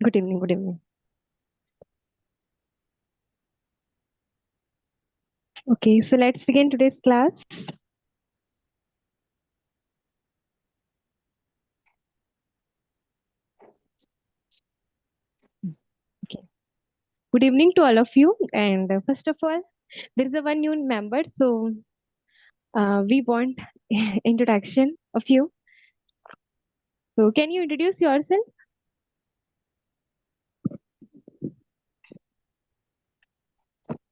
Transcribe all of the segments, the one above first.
Good evening. Good evening. Okay, so let's begin today's class. Okay. Good evening to all of you. And first of all, there is a one new member, so we want introduction of you. So can you introduce yourself?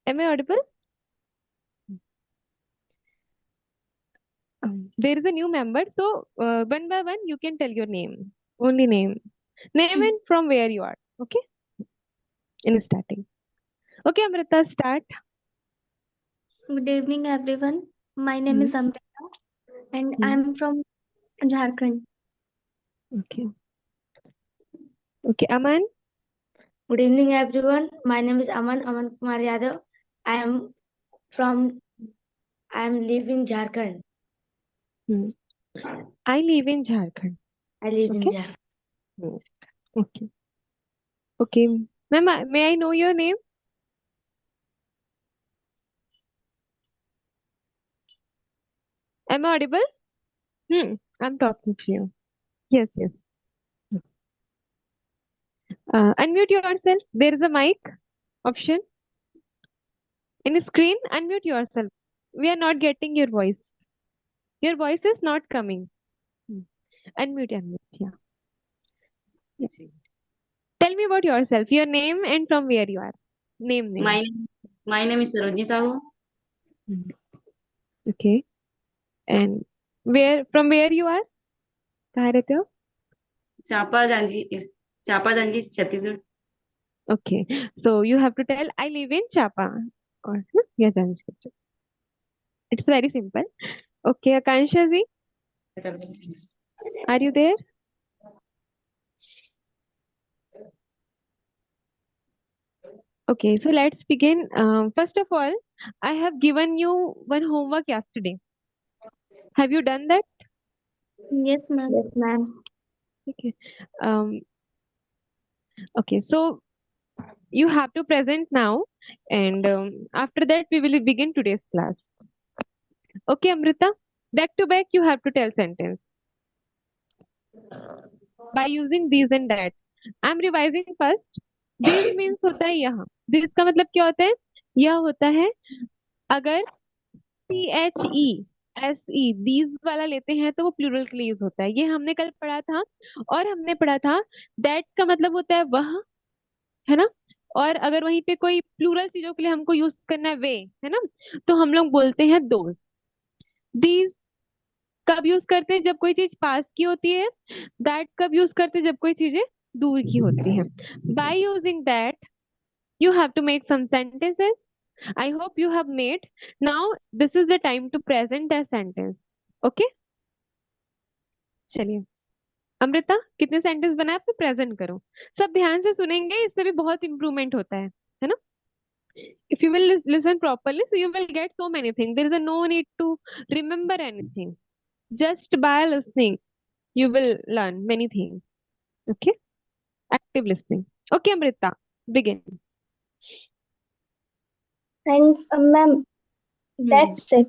Am I audible? There is a new member, so one by one you can tell your name. Only name. Name and from where you are. Okay, in starting. Okay, Amrita, start. Good evening, everyone. My name Hmm. is Amrita, and Hmm. I'm from Jharkhand. Okay. Okay, Aman. Good evening, everyone. My name is Aman Kumar Yadav. I am from I am live in Jharkhand. Hmm. I live in Jharkhand. I live in Okay. Jharkhand. Hmm. Okay. Okay. Ma'am, may I know your name? Am I audible? I'm talking to you. Yes, yes. Unmute yourself. There is a mic option in the screen. Unmute yourself. We are not getting your voice. Your voice is not coming. Hmm. Unmute, unmute. Yeah. Yeah. Tell me about yourself. Your name and from where you are. Name. My my name is Sarojini Sahu. Hmm. Okay. And where you are? कहाँ रहते हो? चापा जांजगीर चापा Janjgir Chhattisgarh. Okay. So you have to tell I live in Chapa. Or yes, it's very simple. Okay, Akansha ji, are you there? Okay, so let's begin. First of all, I have given you one homework yesterday. Have you done that? Yes, ma'am. Yes, ma'am. Okay. Um, okay, so you have to present now, and after that, we will begin today's class. Okay, Amrita, back to back, you have to tell sentence by using these and that. I'm revising first. This means होता है यहाँ. This का मतलब क्या होता है? यह होता है अगर CHE these वाला लेते हैं तो वो प्लूरल के लिए यूज होता है. ये हमने कल पढ़ा था. और हमने पढ़ा था दैट का मतलब होता है वह, है ना. और अगर वहीं पे कोई प्लूरल चीजों के लिए हमको यूज करना है वे, है ना, तो हम लोग बोलते हैं दोज. दीज कब यूज करते हैं? जब कोई चीज पास की होती है. दैट कब यूज करते हैं? जब कोई चीजें दूर की होती है. Bye using that you have to make some sentences. I hope you have made. Now this is the time to present a sentence. Okay, चलिए. अमृता, कितने सेंटेंस बनाए आपने? प्रेजेंट करो. सब ध्यान से सुनेंगे, इससे भी बहुत इंप्रूवमेंट होता है ना. If you will listen properly, so you will get so many things. There is a no need to remember anything. Just by listening you will learn many things. Okay, active listening. Okay, Amrita, begin. Thanks, ma'am. Hmm. That's it.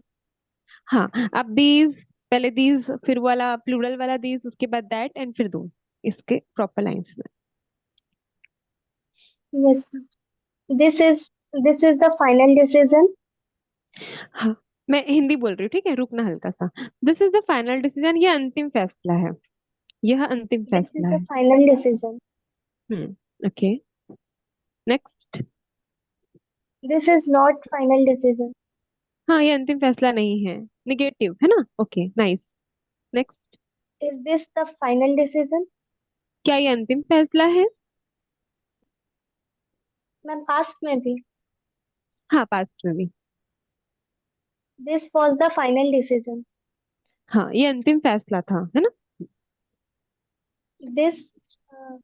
हाँ, अब these, पहले these, फिर वाला plural वाला these, उसके बाद that and फिर दो, इसके प्रॉपर लाइंस में. Yes, ma'am. This is the final decision. हाँ, मैं हिंदी बोल रही हूँ, ठीक है, रुकना हल्का सा. This is the final decision. ये अंतिम फैसला है. यह अंतिम This is फैसला the है. final decision. Okay, next. This is not final decision. हाँ, ये अंतिम फैसला नहीं है. निगेटिव है ना. Okay, nice. Next. Is this the final decision? क्या ये अंतिम फैसला है? Ma'am, past में भी. हाँ, पास्ट में भी. This was the final decision. हाँ, ये अंतिम फैसला था, है ना. This uh,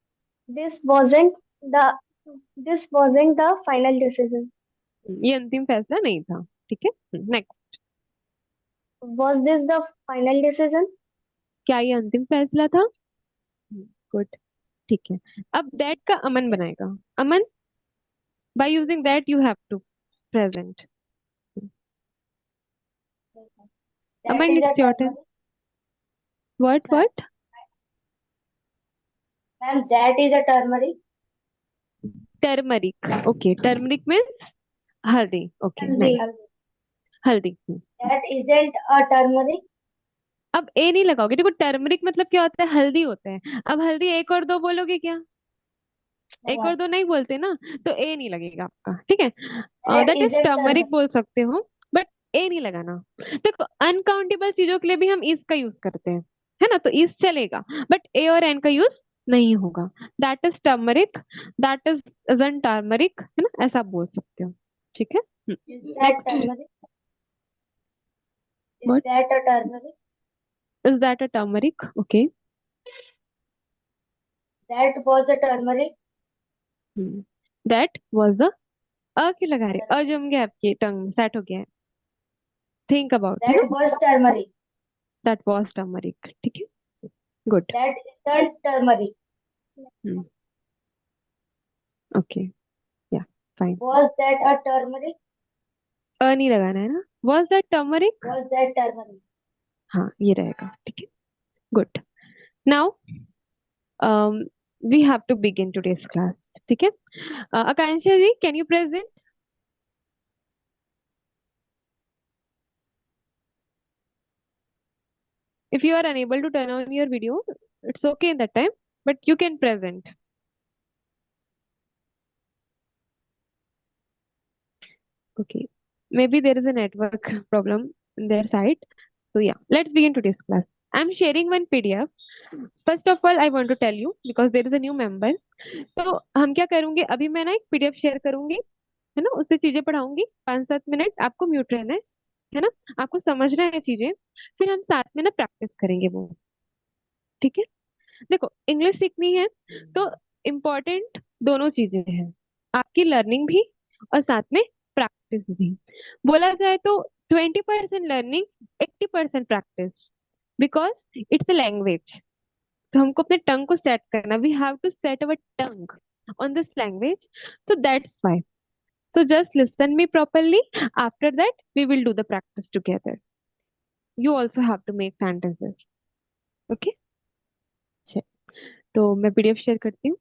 this wasn't the this wasn't the final decision. ये अंतिम फैसला नहीं था. ठीक है, next. Was this the final decision? क्या ये अंतिम फैसला था? गुड. ठीक है, अब दैट का अमन बनाएगा। Aman, by using that you have to present. That Aman, is a it's your turn. turmeric. What Ma'am, what? ma'am, that is a turmeric. Turmeric, okay, turmeric means haldi, okay Haldi. Nice, haldi. That isn't a turmeric. अब ए नहीं लगाओगे, देखो turmeric मतलब क्या होता है, हल्दी होता है। अब हल्दी एक और दो बोलोगे क्या? No, एक और ma'am. दो नहीं बोलते ना, तो ए नहीं लगेगा आपका, ठीक है। That that is isn't turmeric turmeric. बोल सकते हो, बट ए नहीं लगाना। देखो अनकाउंटेबल चीजों के लिए भी हम इस का यूज करते हैं, है ना, तो इस चलेगा, बट ए और एन का यूज नहीं होगा। That is turmeric, that is an turmeric, है ना, ऐसा आप बोल सकते हो, ठीक है। Is that turmeric? Is what? that a turmeric? Is that a turmeric? Okay. That was a turmeric. That was the, uh क्यों लगा रहे, अ जम गया आपकी टंग में, सेट हो गया है। थिंक अबाउट, है ना। That was turmeric. That was turmeric, ठीक है, good. That isn't turmeric. Okay, yeah, fine. Was that a turmeric? A नहीं लगाना है ना, was that turmeric. Was that turmeric? हाँ, ये रहेगा, ठीक है, गुड। Now we have to begin today's class, ठीक है। Akanksha ji, can you present? If you are unable to turn on your video, it's okay in that time, but you can present. Okay. Maybe there is a network problem in their side. So yeah, let's begin today's class. I'm sharing one PDF. First of all, I want to tell you because there is a new member. तो हम क्या करूंगे, अभी मैं ना एक PDF share करूंगी, है ना, उससे चीजें पढ़ाऊंगी 5-7 मिनट, आपको म्यूट रहना है ना, आपको समझना है चीजें, फिर हम साथ में ना प्रैक्टिस करेंगे वो, ठीक है। देखो इंग्लिश सीखनी है तो इम्पोर्टेंट दोनों चीजें हैं, आपकी लर्निंग भी और साथ में प्रैक्टिस भी। बोला जाए तो 20% learning, 80% practice, because it's a language. तो हमको अपने टंग को सेट करना, we have to set our tongue on this language, so that's why. So just listen me properly. After that, we will do the practice together. You also have to make sentences. Okay? तो मैं PDF share करती हूँ।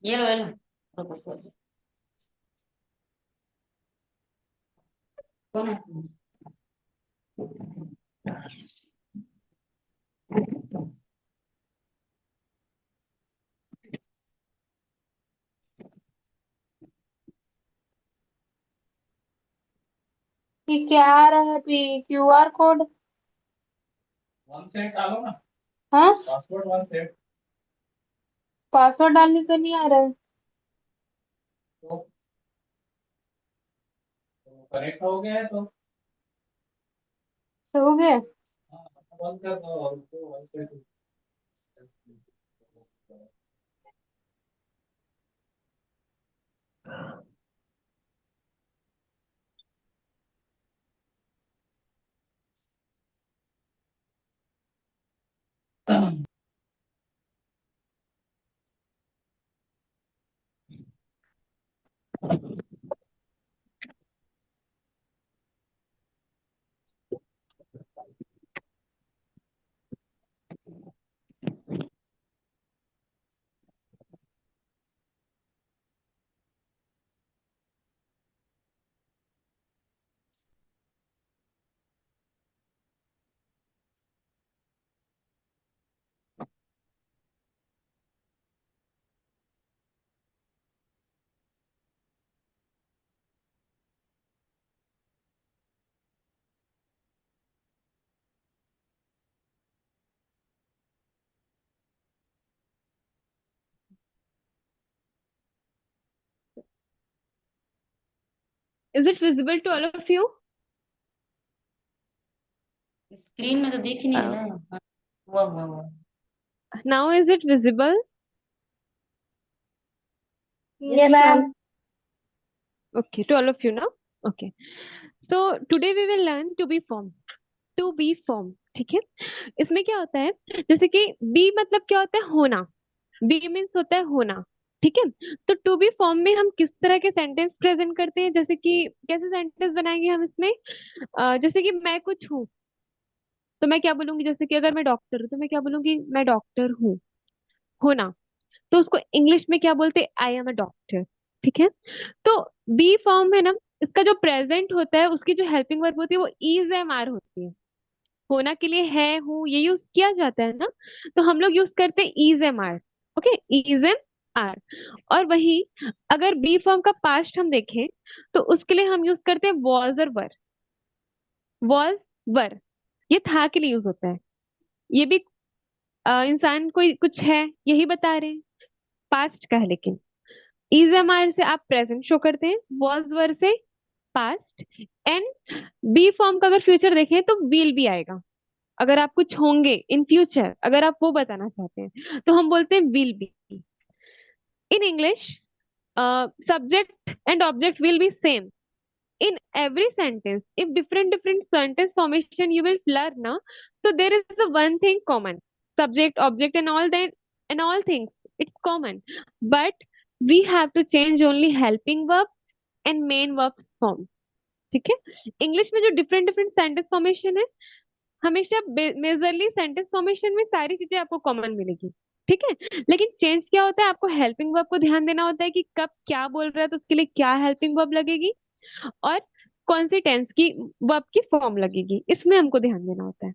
ये लो। कौन है? ये क्या आ रहा है अभी, क्यूआर कोड? वन सेट डालो ना, हाँ, पासवर्ड वन सेट। पासवर्ड डालने तो नहीं आ रहा है। तो कनेक्ट हो गया है तो तो हो गया। हाँ, बंद कर दो और उसको one set. Is it visible to all of you? Screen में तो दिख ही नहीं रहा है। हाँ, हुआ। Now is it visible? Yes, ma'am. ma'am. Okay, to all of you now. Okay. So today we will learn to be form. To be form. ठीक है। इसमें क्या होता है, जैसे कि बी मतलब क्या होता है, होना। बी मीन्स होता है होना। ठीक है। तो टू बी फॉर्म में हम किस तरह के सेंटेंस प्रेजेंट करते हैं, जैसे कि कैसे सेंटेंस बनाएंगे हम इसमें। जैसे कि मैं कुछ हूँ, तो मैं क्या बोलूंगी, जैसे कि अगर मैं डॉक्टर हूँ तो मैं क्या बोलूंगी, मैं डॉक्टर हूँ। होना, तो उसको इंग्लिश में क्या बोलते हैं, आई एम अ डॉक्टर। ठीक है। तो बी फॉर्म है ना, इसका जो प्रेजेंट होता है उसकी जो हेल्पिंग वर्ब होती है वो इज एम आर होती है। होना के लिए है, हूँ, ये यूज किया जाता है ना, तो हम लोग यूज करते हैं is am are. Okay, is am are. और वही अगर बी फॉर्म का पास्ट हम देखें तो उसके लिए हम यूज करते हैं वॉज और वर। वॉज, वर, ये था के लिए यूज होता है। ये भी इंसान कोई कुछ है यही बता रहे हैं, पास्ट का है। लेकिन इज एम आर से आप प्रेजेंट शो करते हैं, वॉज वर से पास्ट। एंड बी फॉर्म का अगर फ्यूचर देखें तो विल भी आएगा। अगर आप कुछ होंगे इन फ्यूचर, अगर आप वो बताना चाहते हैं तो हम बोलते हैं will be. In English subject and object will be same in every sentence. If different sentence formation you will learn now, so there is the one thing common: subject, object, and all that, and all things, it's common. But we have to change only helping verb and main verb form. ठीक है। English में जो different sentence formation है, हमेशा majorly sentence formation में सारी चीजें आपको कॉमन मिलेगी। ठीक है। लेकिन चेंज क्या होता है, आपको हेल्पिंग वर्ब को ध्यान देना होता है कि कब क्या बोल रहा है तो उसके लिए क्या हेल्पिंग वर्ब लगेगी, और कौन सी टेंस की वर्ब की फॉर्म लगेगी, इसमें हमको ध्यान देना होता है।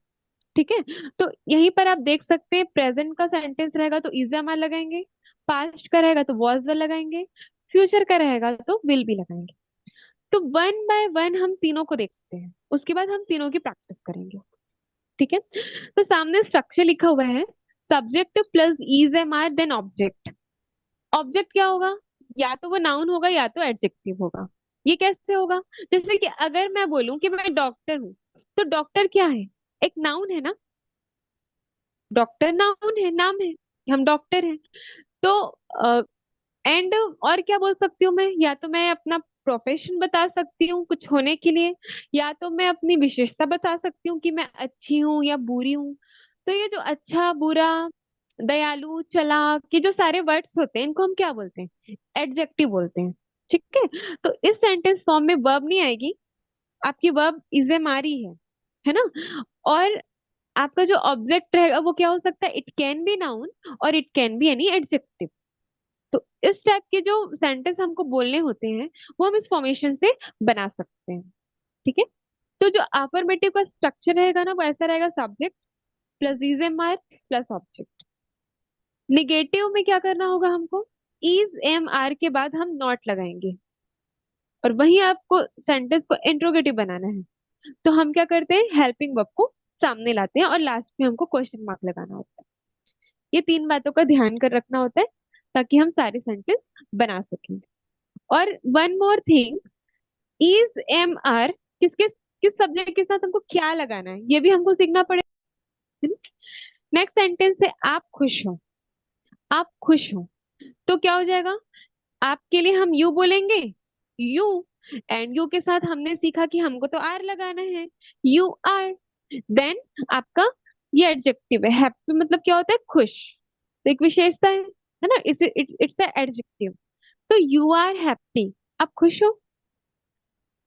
ठीक है। तो यहीं पर आप देख सकते हैं, प्रेजेंट का सेंटेंस रहेगा तो इज एम आर लगाएंगे, पास्ट का रहेगा तो वॉज वर लगाएंगे, फ्यूचर का रहेगा तो विल बी लगाएंगे। तो वन बाय वन हम तीनों को देखते हैं, उसके बाद हम तीनों की प्रैक्टिस करेंगे। ठीक है। तो सामने स्ट्रक्चर लिखा हुआ है, subject plus is am are then object. Object क्या होगा, या तो वो नाउन होगा या तो एडजेक्टिव होगा। ये कैसे होगा, जैसे कि अगर मैं बोलूं कि मैं डॉक्टर हूँ, तो डॉक्टर क्या है, एक नाउन है ना। डॉक्टर नाउन है, नाम है कि हम डॉक्टर हैं। तो एंड और क्या बोल सकती हूँ मैं, या तो मैं अपना प्रोफेशन बता सकती हूँ कुछ होने के लिए, या तो मैं अपनी विशेषता बता सकती हूँ कि मैं अच्छी हूँ या बुरी हूँ। तो ये जो अच्छा, बुरा, दयालु, चालाक, ये जो सारे वर्ड्स होते हैं इनको हम क्या बोलते हैं, एडजेक्टिव बोलते हैं। ठीक है। तो इस सेंटेंस फॉर्म में वर्ब नहीं आएगी, आपकी वर्ब इज एम आ रही है ना। और आपका जो ऑब्जेक्ट रहेगा वो क्या हो सकता है, इट कैन बी नाउन और it can be any adjective. तो इस टाइप के जो सेंटेंस हमको बोलने होते हैं वो हम इस फॉर्मेशन से बना सकते हैं। ठीक है। तो जो अफर्मेटिव का स्ट्रक्चर रहेगा ना वो ऐसा रहेगा, subject plus is am are plus object. Negative में क्या करना होगा हमको, इज एम आर के बाद हम नॉट लगाएंगे, और वहीं आपको सेंटेंस को इंट्रोगेटिव बनाना है। तो हम क्या करते हैं, हेल्पिंग वर्ब को सामने लाते हैं और लास्ट में हमको क्वेश्चन मार्क लगाना होता है। ये तीन बातों का ध्यान कर रखना होता है ताकि हम सारे सेंटेंस बना सकें। और one more thing, is am are किसके किस सब्जेक्ट के साथ हमको क्या लगाना है ये भी हमको सीखना पड़ेगा। नेक्स्ट सेंटेंस है आप खुश हो। आप खुश हो तो क्या हो जाएगा, आपके लिए हम यू बोलेंगे, यू। एंड यू के साथ हमने सीखा कि हमको तो आर लगाना है, यू आर। देन आपका ये एडजेक्टिव है, हैप्पी मतलब क्या होता है, खुश। तो एक विशेषता है ना, इट्स एडजेक्टिव। तो यू आर हैप्पी, आप खुश हो।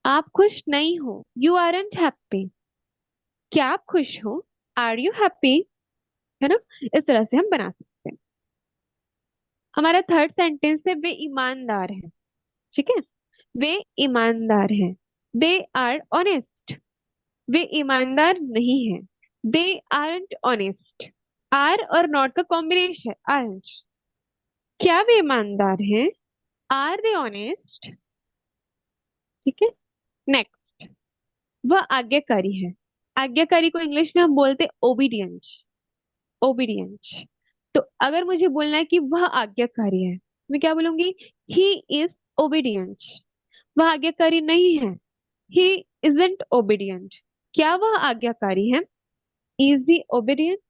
आप खुश नहीं हो, यू आरंट हैप्पी। क्या आप खुश हो, आर यू हैप्पी, है ना। इस तरह से हम बना सकते हैं। हमारा थर्ड सेंटेंस है वे ईमानदार है। ठीक है। वे ईमानदार हैं, दे आर ऑनेस्ट। वे ईमानदार नहीं है, दे आरंट ऑनेस्ट। आर और नॉट का कॉम्बिनेशन है, आरंट। क्या वे ईमानदार हैं, आर दे ऑनेस्ट। ठीक है। नेक्स्ट, वह आज्ञाकारी है। आज्ञाकारी को इंग्लिश में हम बोलते हैं ओबीडियंस। ओबीडियंस। तो अगर मुझे बोलना है कि वह आज्ञाकारी है, मैं क्या बोलूंगी, ही इज ओबीडियंस। वह आज्ञाकारी नहीं है। ही इजंट ओबीडियंट, क्या वह आज्ञाकारी है? Is he obedient?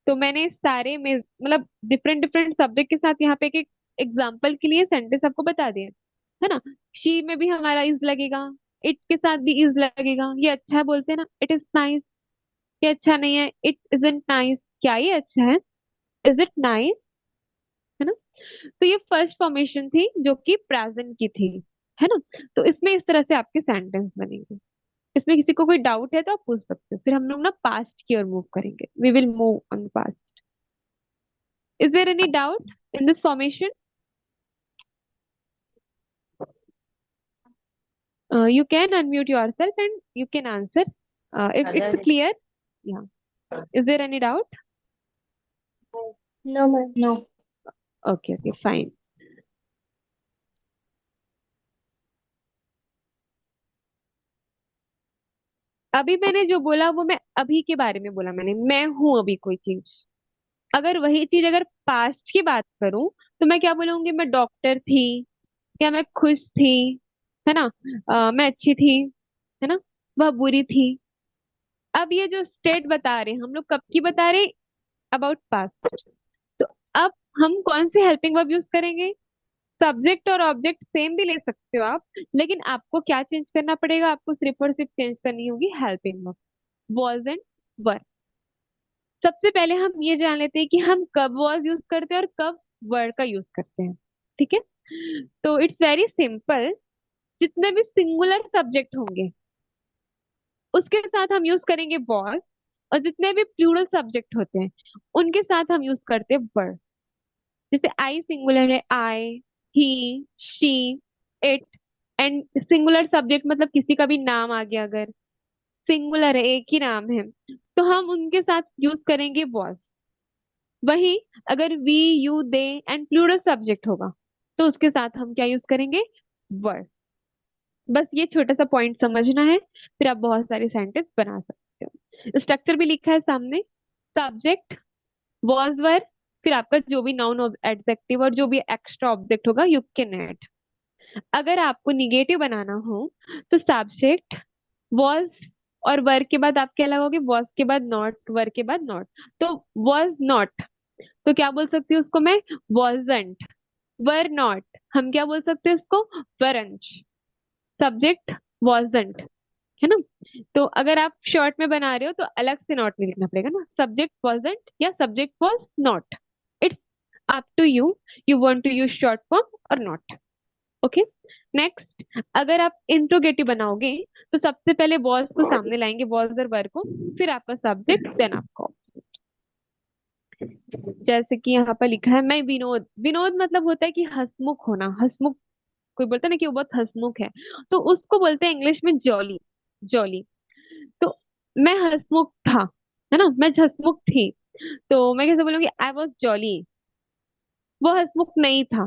तो मैंने सारे में मतलब डिफरेंट डिफरेंट सब्जेक्ट के साथ यहाँ पे एक एग्जाम्पल के लिए सेंटेंस आपको बता दिए, है ना। शी में भी हमारा इज लगेगा, इट के साथ भी इज लगेगा। ये अच्छा है बोलते हैं ना, इट इज नाइस। ये अच्छा नहीं है, इट इजंट नाइस। क्या ये अच्छा है? Is it nice? है ना। तो ये फर्स्ट फॉर्मेशन थी जो कि प्रेजेंट की थी, है ना। तो इसमें इस तरह से आपके सेंटेंस बनेंगे। इसमें किसी को कोई डाउट है तो आप पूछ सकते हो। फिर हम लोग ना पास्ट की ओर मूव करेंगे, we will move on past. Is there any doubt in this formation? You can unmute yourself and you can answer if it's अगर clear. Yeah. Is there any doubt? No, ma'am. No. Okay, okay, fine. अभी मैंने जो बोला वो मैं अभी के बारे में बोला। मैं हूं अभी कोई चीज। अगर वही चीज अगर पास्ट की बात करूं तो मैं क्या बोलूंगी? मैं डॉक्टर थी, या मैं खुश थी, है ना। मैं अच्छी थी, है ना। वह बुरी थी। अब ये जो स्टेट बता रहे हैं हम लोग कब की बता रहे हैं? About past. तो अब हम कौन से हेल्पिंग वर्ब यूज करेंगे? सब्जेक्ट और ऑब्जेक्ट सेम भी ले सकते हो आप, लेकिन आपको क्या चेंज करना पड़ेगा? आपको सिर्फ और सिर्फ चेंज करनी होगी हेल्पिंग वर्ब, वॉज एंड वर। सबसे पहले हम ये जान लेते हैं कि हम कब वॉज यूज करते हैं और कब वर का यूज करते हैं। ठीक है, तो इट्स वेरी सिंपल। जितने भी सिंगुलर सब्जेक्ट होंगे उसके साथ हम यूज करेंगे वॉज, और जितने भी प्लूरल सब्जेक्ट होते हैं उनके साथ हम यूज करते हैं वर। जैसे आई सिंगुलर है, I, he, she, it. And singular subject मतलब किसी का भी नाम आ गया, अगर सिंगुलर है, एक ही नाम है, तो हम उनके साथ यूज करेंगे वॉज। वही अगर we, you, they and plural subject होगा तो उसके साथ हम क्या यूज करेंगे? वर। बस ये छोटा सा पॉइंट समझना है, फिर आप बहुत सारे सेंटेंस बना सकते हो। स्ट्रक्चर भी लिखा है सामने। सब्जेक्ट, वॉज, वर, फिर आपका जो भी नाउन एडजेक्टिव और जो भी एक्स्ट्रा ऑब्जेक्ट होगा यू कैन ऐड। अगर आपको निगेटिव बनाना हो तो सब्जेक्ट, वॉज और वर के बाद आप क्या लगाओगे? वॉज के बाद नॉट, वर के बाद नॉट। तो वॉज नॉट, तो क्या बोल सकती हूँ उसको मैं? वॉजंट। वर नॉट, हम क्या बोल सकते हैं उसको? वरंट। सब्जेक्ट वॉजंट, है ना। तो अगर आप शॉर्ट में बना रहे हो तो अलग से नॉट नहीं लिखना पड़ेगा ना, सब्जेक्ट वॉजंट या subject was not. It's up to you, you want to use short form और नॉट। ओके। नेक्स्ट, अगर आप इंट्रोगेटिव बनाओगे तो सबसे पहले वॉज को सामने लाएंगे, वॉज और वर को, फिर आपका सब्जेक्ट, देन आपका object। जैसे कि यहाँ पर लिखा है मैं विनोद। विनोद मतलब होता है कि हंसमुख होना, हंसमुख। कोई बोलता है ना कि वो बहुत हंसमुख है, तो उसको बोलते हैं इंग्लिश में जॉली। जॉली। तो मैं हंसमुख था, है ना, मैं हंसमुख थी। तो मैं कैसे बोलूंगी? I was jolly. वो हंसमुख नहीं था।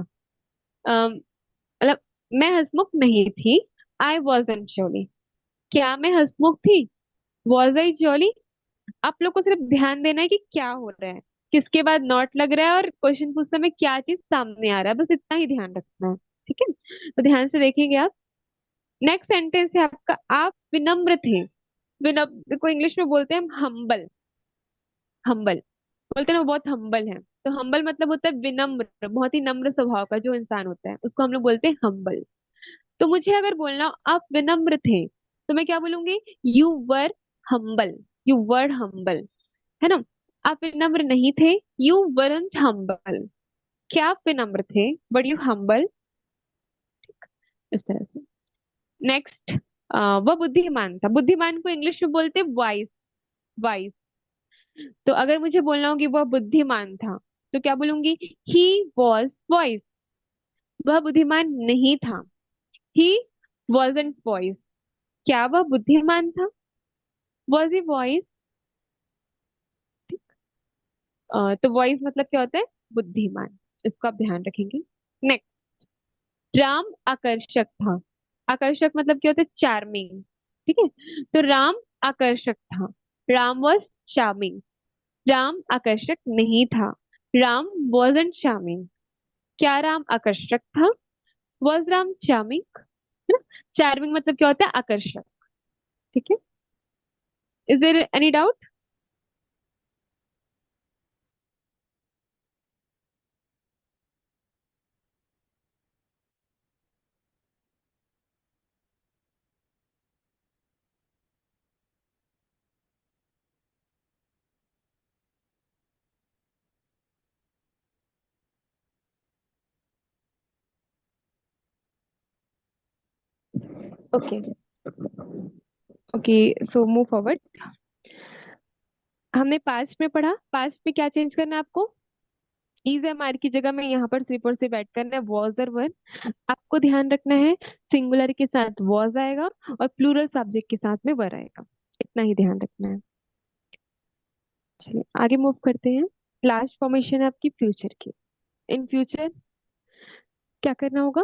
मतलब मैं हंसमुख नहीं थी। आई वॉजंट जॉली। क्या मैं हंसमुख थी? Was I jolly? आप लोग को सिर्फ ध्यान देना है कि क्या हो रहा है, किसके बाद नॉट लग रहा है और क्वेश्चन पूछते में क्या चीज सामने आ रहा है, बस इतना ही ध्यान रखना है। ठीक है, तो ध्यान से देखेंगे आप। नेक्स्ट सेंटेंस है आपका, आप विनम्र थे। विनम्र को इंग्लिश में बोलते हैं हम हम्बल। हम्बल बोलते हैं ना, वो बहुत हम्बल है। तो हम्बल मतलब होता है विनम्र, बहुत ही नम्र स्वभाव का जो इंसान होता है उसको हम लोग बोलते हैं हम्बल। तो मुझे अगर बोलना हो, आप विनम्र थे, तो मैं क्या बोलूंगी? You were humble. You were humble, है ना। आप विनम्र नहीं थे, यू वरंट हम्बल। क्या आप विनम्र थे, बट यू हम्बल? इस तरह से। नेक्स्ट, वह बुद्धिमान था। बुद्धिमान को इंग्लिश में बोलते हैं वाइज। वाइज। तो अगर मुझे बोलना हो कि वह बुद्धिमान था तो क्या बोलूंगी? He was wise. वह बुद्धिमान नहीं था, ही वॉजंट वाइज। क्या वह बुद्धिमान था? Was he wise? तो वॉइस मतलब क्या होता है? बुद्धिमान। इसको आप ध्यान रखेंगे। नेक्स्ट, राम आकर्षक था। आकर्षक मतलब क्या होता है? चार्मिंग। ठीक है, तो राम आकर्षक था, राम वॉज चार्मिंग। राम आकर्षक नहीं था, राम वॉजंट चार्मिंग। क्या राम आकर्षक था? Was Ram charming? है ना। चार्मिंग मतलब क्या होता है, आकर्षक। ठीक है, is there any doubt? Okay, okay, so move forward. हमने पास्ट में पढ़ा, पास्ट में क्या चेंज करना है आपको, इज एम आर की जगह में यहाँ पर सिर्फ और सिर्फ ऐड करना है वॉज और वर। आपको ध्यान रखना है सिंगुलर के साथ वॉज आएगा और प्लूरल सब्जेक्ट के साथ में वर आएगा, इतना ही ध्यान रखना है। चलिए आगे मूव करते हैं। लास्ट फॉर्मेशन है आपकी फ्यूचर की। इन फ्यूचर क्या करना होगा,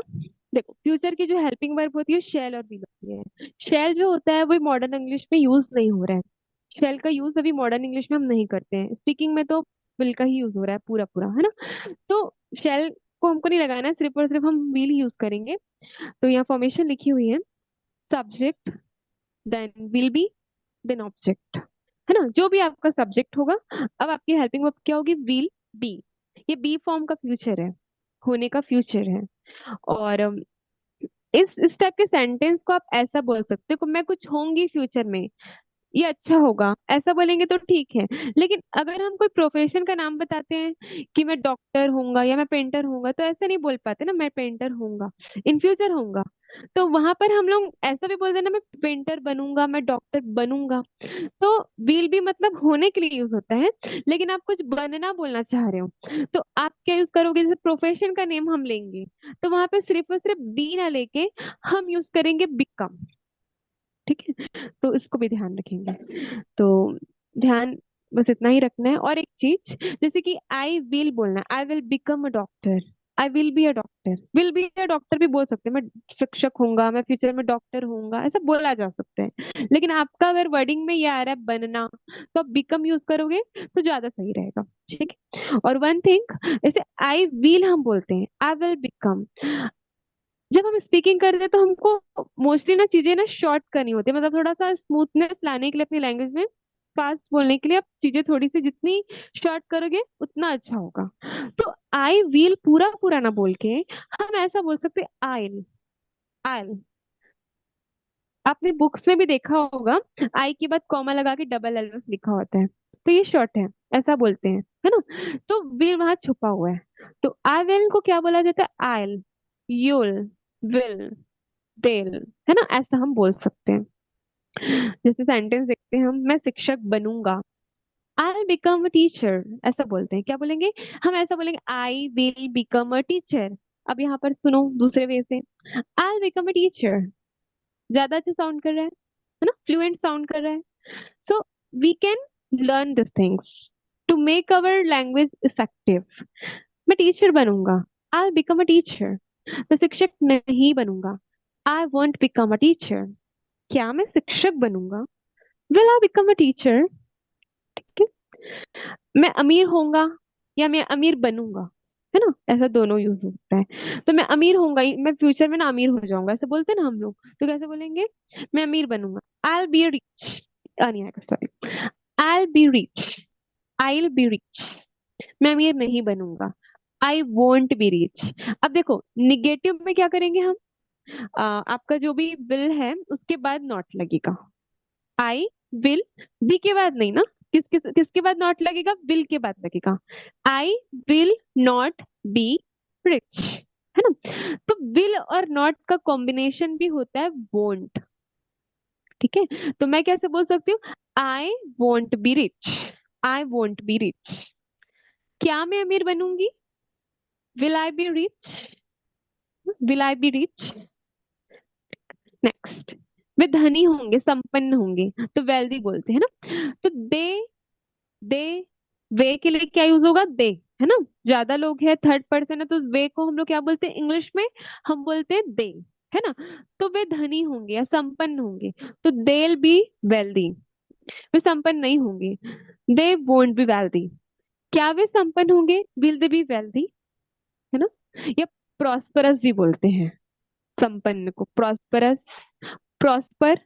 देखो फ्यूचर की जो हेल्पिंग वर्ब होती है शैल और विल होती है। शैल जो होता है वो मॉडर्न इंग्लिश में यूज नहीं हो रहा है, शेल का यूज अभी मॉडर्न इंग्लिश में हम नहीं करते हैं, स्पीकिंग में तो विल का ही यूज हो रहा है पूरा पूरा, है ना। तो शेल को हमको नहीं लगाना है, सिर्फ और सिर्फ हम विल यूज करेंगे। तो यहाँ फॉर्मेशन लिखी हुई है, subject then will be then object, है ना। जो भी आपका सब्जेक्ट होगा, अब आपकी हेल्पिंग वर्ब क्या होगी, विल बी। ये बी फॉर्म का फ्यूचर है, होने का फ्यूचर है। और इस टाइप के सेंटेंस को आप ऐसा बोल सकते हो, मैं कुछ होंगी फ्यूचर में, ये अच्छा होगा, ऐसा बोलेंगे तो ठीक है। लेकिन अगर हम कोई प्रोफेशन का नाम बताते हैं कि मैं डॉक्टर होऊंगा या मैं पेंटर होऊंगा, तो ऐसा नहीं बोल पाते ना, मैं पेंटर होऊंगा, इन फ्यूचर होऊंगा। तो वहां पर हम लोग ऐसा भी बोल देना, मैं पेंटर बनूंगा, मैं डॉक्टर बनूंगा। तो विल भी मतलब होने के लिए यूज होता है, लेकिन आप कुछ बनना बोलना चाह रहे हो, तो आप क्या यूज करोगे, जैसे प्रोफेशन का नेम हम लेंगे, तो वहां पे सिर्फ और सिर्फ बी ना लेके हम यूज करेंगे बिकम। ठीक है, तो इसको भी ध्यान रखेंगे। तो ध्यान बस इतना ही रखना है। और एक चीज, जैसे कि आई विल बोलना, I will become a doctor, I will be a doctor, will be a doctor भी बोल सकते हैं, मैं शिक्षक होऊंगा, मैं फ्यूचर में डॉक्टर होऊंगा, ऐसा बोला जा सकता है। लेकिन आपका अगर वर्डिंग में ये आ रहा है बनना, तो आप बिकम यूज करोगे तो ज्यादा सही रहेगा। ठीक है, और वन थिंग, जैसे आई विल हम बोलते हैं, आई विल बिकम, जब हम स्पीकिंग करते हैं तो हमको मोस्टली ना चीजें ना शॉर्ट करनी होती है, मतलब थोड़ा सा स्मूथनेस लाने के लिए अपनी लैंग्वेज में, फास्ट बोलने के लिए आप चीजें थोड़ी सी जितनी शॉर्ट करोगे उतना अच्छा होगा। तो आई विल पूरा पूरा ना बोल के हम ऐसा बोल सकते हैं, आइल, आइल। आपने बुक्स में भी देखा होगा, आई के बाद कॉमा लगा के डबल एल लिखा होता है, तो ये शॉर्ट है, ऐसा बोलते हैं, है ना। तो विल वहां छुपा हुआ है। तो आई विल को क्या बोला जाता है, आइल, यूल, विल, देल, है ना, ऐसा हम बोल सकते हैं। जैसे सेंटेंस देखते हैं हम, मैं शिक्षक बनूंगा, आई बिकम अ टीचर, ऐसा बोलते हैं, क्या बोलेंगे, हम ऐसा बोलेंगे, I will become a teacher. अब यहाँ पर सुनो दूसरे वे से, आई बिकम अ टीचर, ज्यादा अच्छा साउंड कर रहा है ना, फ्लुएंट साउंड कर रहा है। So we can learn this things to make our language effective. मैं टीचर बनूंगा, आई बिकम अ टीचर। मैं शिक्षक नहीं बनूंगा, I won't become a teacher. क्या मैं शिक्षक बनूंगा, will I become a teacher. ठीक है, मैं अमीर होऊंगा या मैं अमीर बनूंगा, है ना, ऐसा दोनों यूज होता है। तो मैं अमीर होऊंगा, मैं फ्यूचर में ना अमीर हो जाऊंगा, ऐसे बोलते हैं ना हम लोग, तो कैसे बोलेंगे, मैं अमीर बनूंगा, आई बी रिच, नहीं आएगा, sorry, I be rich, I be rich. मैं अमीर नहीं बनूंगा, आई वोंट बी रिच। अब देखो निगेटिव में क्या करेंगे हम, आपका जो भी विल है उसके बाद नॉट लगेगा, आई विल, बी के बाद नहीं ना, किसके बाद नॉट लगेगा, विल के बाद लगेगा, I will not be rich, है ना। तो विल और नॉट का कॉम्बिनेशन भी होता है वोंट। ठीक है, तो मैं कैसे बोल सकती हूँ, I won't be rich, I won't be rich. क्या मैं अमीर बनूंगी, will I be rich, will I be rich. Next, वे धनी होंगे, संपन्न होंगे, तो वेल्दी बोलते हैं ना। तो दे, वे के लिए क्या यूज होगा, दे, है ना। ज्यादा लोग हैं, थर्ड पर्सन है, तो वे को हम लोग क्या बोलते हैं इंग्लिश में, हम बोलते हैं दे, है ना। तो वे धनी होंगे या संपन्न होंगे, तो देल बी वेल्दी। वे संपन्न नहीं होंगे, दे वोंट बी वेल्दी। क्या वे संपन्न होंगे, विल दे बी वेल्दी, है ना। या प्रॉस्परस भी बोलते हैं, संपन्न को, प्रॉस्परस, प्रॉस्पर,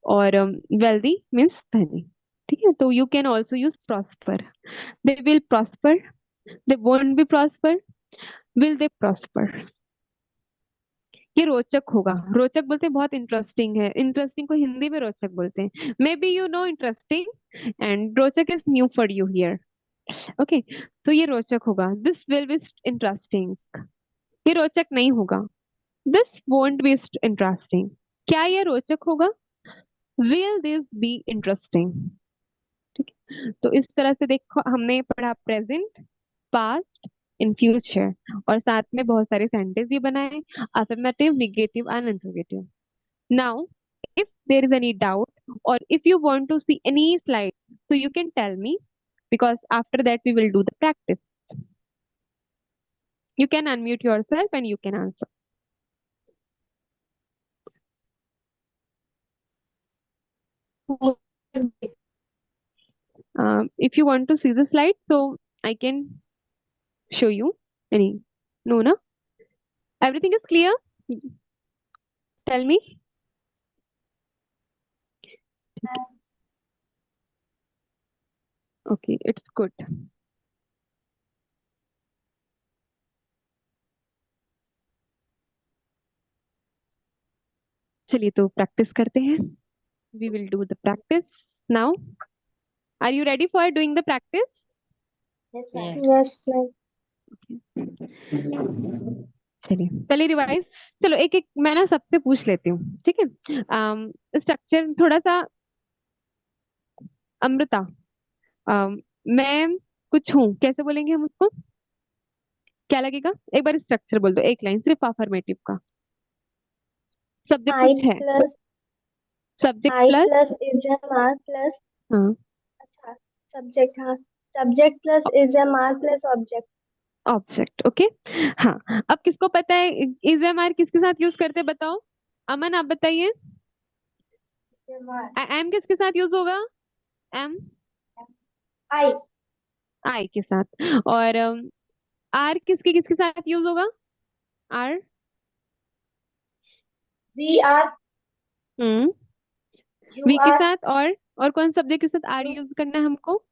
और वेल्दी मीन्स धनी। ठीक है, तो you can also use prosper. They will prosper, they won't be prosper, will they prosper. ये रोचक होगा, रोचक बोलते हैं बहुत इंटरेस्टिंग है, इंटरेस्टिंग को हिंदी में रोचक बोलते हैं। Maybe you know interesting and रोचक is new for you here. Okay, तो ये रोचक होगा, दिस विल बी इंटरेस्टिंग। ये रोचक नहीं होगा, दिस वोंट बी इंटरेस्टिंग। क्या ये रोचक होगा? Will this be interesting? ठीक है, तो इस तरह से देखो हमने पढ़ा प्रेजेंट, पास्ट, इन फ्यूचर, और साथ में बहुत सारे सेंटेंस भी बनाए, affirmative, negative and interrogative. Now if there is any doubt or if you want to see any slide, so you can tell me, because after that we will do the practice. You can unmute yourself and you can answer. If you want to see the slide, so I can show you. Any? No, na? Everything is clear? Tell me. Okay, it's good. चलिए तो practice करते हैं. We will do the practice now. Are you ready for doing the practice? Yes. Yes, ma'am. चलिए पहले revise. चलो एक एक मैं ना सबसे पूछ लेती हूँ, ठीक है. स्ट्रक्चर थोड़ा सा. अमृता, मैं कुछ हूँ, कैसे बोलेंगे हम उसको? क्या लगेगा? एक बार स्ट्रक्चर बोल दो, एक लाइन सिर्फ अफर्मेटिव का. सब्जेक्ट I कुछ है, plus subject I plus. plus is a mark plus हाँ, अच्छा subject हाँ subject plus is a mark plus object. Object. Okay, हाँ. अब किसको पता है इज एम आर किसके साथ यूज करते हैं, बताओ. अमन आप बताइए. Is a mark. एम किसके साथ यूज होगा? एम I आई के साथ. और आर किसके किसके साथ यूज होगा? Are. we are hmm. you we के are साथ. और कौन सब्जेक्ट के साथ आर यूज करना है हमको?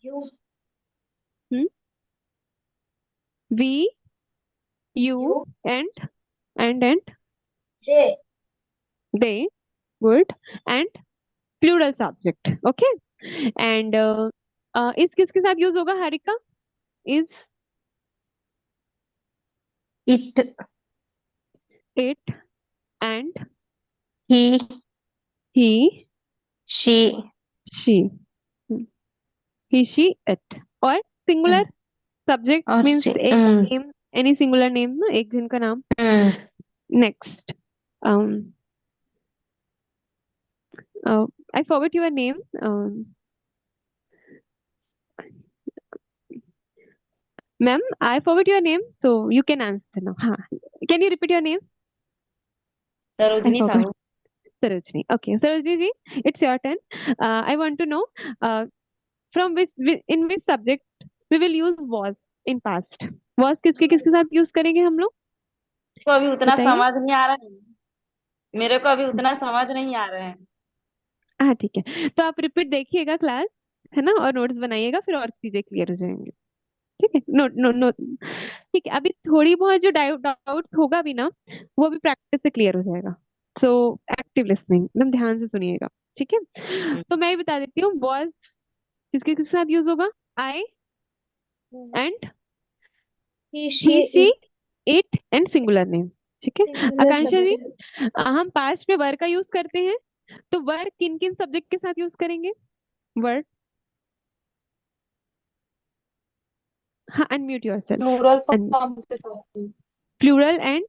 you hmm. We, you, you and they they. Good. And plural subject. Okay. And is किसके साथ यूज होगा Harika? Is, it it, and he he, she she. He, she, it. और सिंगुलर सब्जेक्ट और means she एक name, any singular name ना, एक जन का नाम. Next, I forgot your name. Ma'am, I forgot your name, so you can answer now. हाँ. Can you repeat your name? I Sarojini forgot. Sahu. Sarojini. Okay, Sarojini ji, it's your turn. I want to know from in which subject we will use was in past. Was किसके किसके साथ use करेंगे हम लोग? को अभी उतना बताइए. समझ नहीं आ रहा है. मेरे को अभी उतना समझ नहीं आ रहा है. हाँ ठीक है, तो आप रिपीट देखिएगा क्लास, है ना, और नोट्स बनाइएगा, फिर और चीजें क्लियर हो जाएंगी. ठीक है. Note note note. ठीक है, अभी थोड़ी बहुत जो डाउट होगा भी ना, वो भी प्रैक्टिस से क्लियर हो जाएगा. सो एक्टिव लिसनिंग, एकदम ध्यान से सुनिएगा. ठीक है, तो मैं ही बता देती हूँ. वॉज किसके किसके साथ यूज होगा? I and he he, she she, it and singular name. ठीक है. singular Akanksha ji, subject. हम पास्ट में वर का यूज करते हैं, तो वर किन किन सब्जेक्ट के साथ यूज करेंगे? वर्ड. हाँ, अनम्यूट योरसेल्फ. Plural form के साथ प्लूरल एंड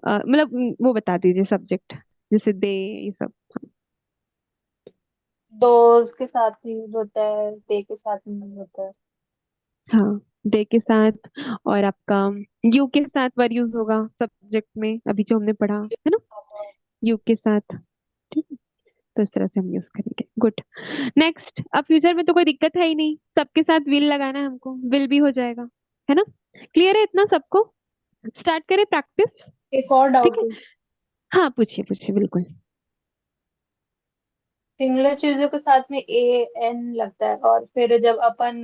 मतलब वो बता दीजिए सब्जेक्ट, जैसे दे, ये सब. those के साथ यूज होता है they के साथ यूज होता है. हाँ, दे के साथ. और आपका यू के साथ वर यूज होगा सब्जेक्ट में, अभी जो हमने पढ़ा है ना, यू के साथ. ठीक है, तो इस तरह से हम यूज करेंगे. गुड. नेक्स्ट, अब फ्यूचर में तो कोई दिक्कत है ही नहीं, सबके साथ विल लगाना है हमको, विल भी हो जाएगा, है ना. क्लियर है इतना सबको? स्टार्ट करें प्रैक्टिस. एक और ठीक डाउट है। है। हाँ पूछिए पूछिए बिल्कुल। सिंगुलर चीजों के साथ में ए एन लगता है, और फिर जब अपन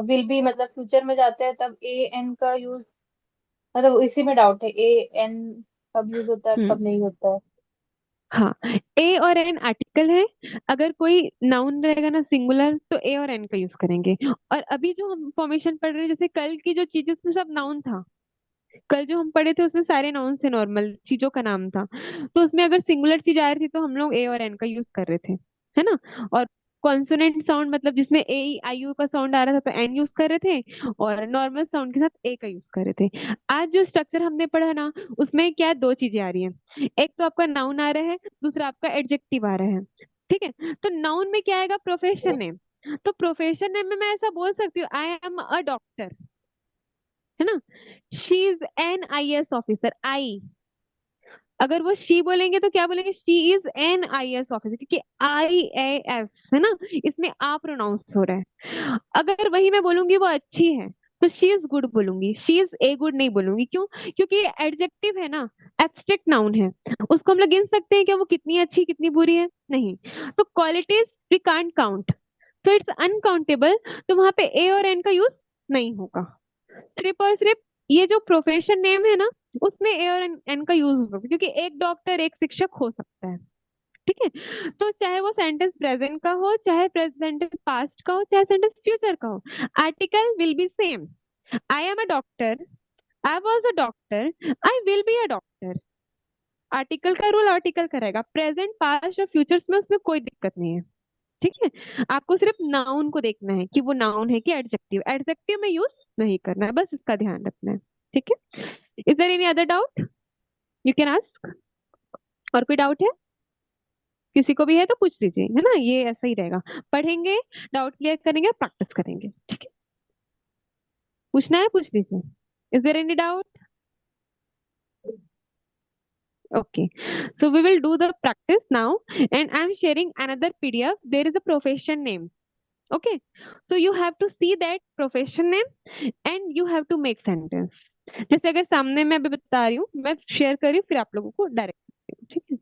विल बी मतलब फ्यूचर में जाते हैं तब ए एन का यूज, मतलब इसी में डाउट है, ए एन कब यूज होता है हम्म। कब नहीं होता है। हाँ, ए और एन आर्टिकल है। अगर कोई नाउन रहेगा ना सिंगुलर, तो ए और एन का यूज करेंगे। और अभी जो हम फॉर्मेशन पढ़ रहे हैं, जैसे कल की जो चीजें उसमें सब नाउन था। कल जो हम पढ़े थे उसमें सारे नाउन से नॉर्मल चीजों का नाम था। तो उसमें अगर सिंगुलर चीज आ रही थी तो हम लोग ए और एन का यूज कर रहे थे, है ना। और कॉन्सोनेंट साउंड मतलब जिसमें ए आई यू का साउंड आ रहा था तो एन यूज कर रहे थे, और नॉर्मल साउंड के साथ ए का यूज कर रहे थे। आज जो स्ट्रक्चर हमने पढ़ा ना, उसमें क्या दो चीजें आ रही हैं। एक तो आपका नाउन आ रहा है, दूसरा आपका एडजेक्टिव आ रहा है। ठीक है। तो नाउन में क्या आएगा? Profession name. तो प्रोफेशन नेम में मैं ऐसा बोल सकती हूँ, आई एम अ डॉक्टर, है ना। She is an I S officer, I. अगर वो शी बोलेंगे तो क्या बोलेंगे? She is an I S officer, क्योंकि आई ए एस है ना, इसमें आ प्रोनाउंस हो रहा है। अगर वही मैं बोलूंगी वो अच्छी है, तो शी इज गुड बोलूंगी, शी इज ए गुड नहीं बोलूंगी। क्यों? क्योंकि ये एडजेक्टिव है ना, एब्स्ट्रैक्ट नाउन है। उसको हम लोग गिन सकते हैं कि वो कितनी अच्छी कितनी बुरी है? नहीं। तो क्वालिटीज वी कांट काउंट, तो इट्स अनकाउंटेबल। तो वहां पे ए और एन का यूज नहीं होगा। सिर्फ और सिर्फ ये जो प्रोफेशन नेम है ना, उसमें ए और एन का यूज होगा, क्योंकि एक डॉक्टर एक शिक्षक हो सकता है। ठीक है। तो चाहे वो सेंटेंस प्रेजेंट का हो, चाहे सेंटेंस पास्ट का हो, चाहे सेंटेंस फ्यूचर का हो, article will be same. I am a doctor, I was a doctor, I will be a doctor. Article का रूल आर्टिकल करेगा, प्रेजेंट पास्ट और फ्यूचर्स में उसमें कोई दिक्कत नहीं है। ठीक है। आपको सिर्फ नाउन को देखना है कि वो नाउन है कि एडजेक्टिव। एडजेक्टिव में यूज नहीं करना है, बस इसका ध्यान रखना है। ठीक है। Is there any other doubt? You can ask. और कोई डाउट है? किसी को भी है तो पूछ लीजिए, है ना। ये ऐसा ही रहेगा, पढ़ेंगे, डाउट क्लियर करेंगे, प्रैक्टिस करेंगे। ठीक है। पूछना है पूछ लीजिए। Is there any doubt? Okay, so we will do the practice now, and I'm sharing another PDF. There is a profession name. Okay, so you have to see that profession name and you have to make sentence. जैसे अगर सामने मैं अभी बता रही हूँ, मैं share कर रही हूँ, फिर आप लोगों को डायरेक्ट। ठीक है।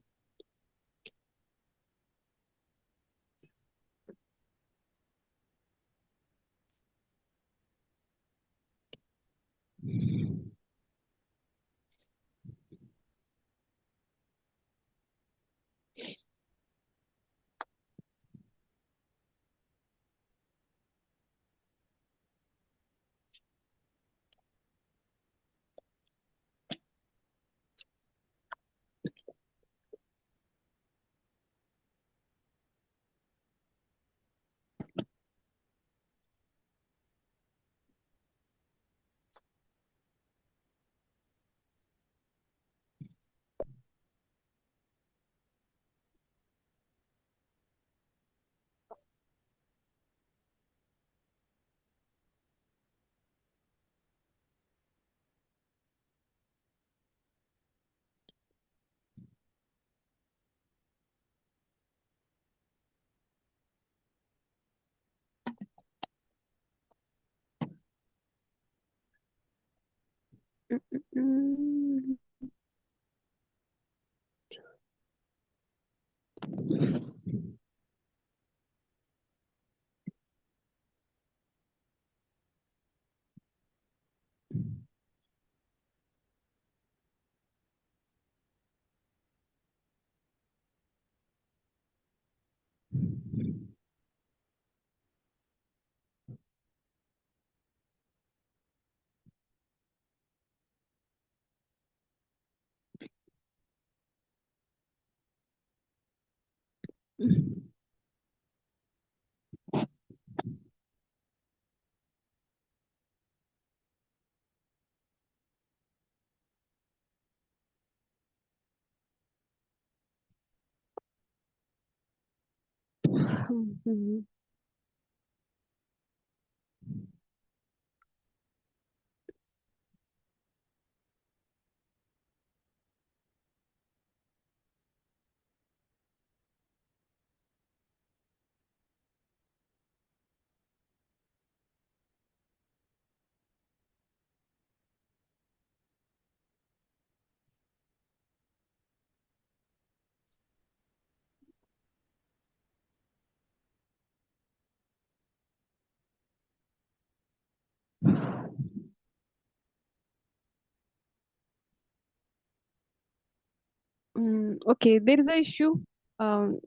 Okay, there is a issue. Um,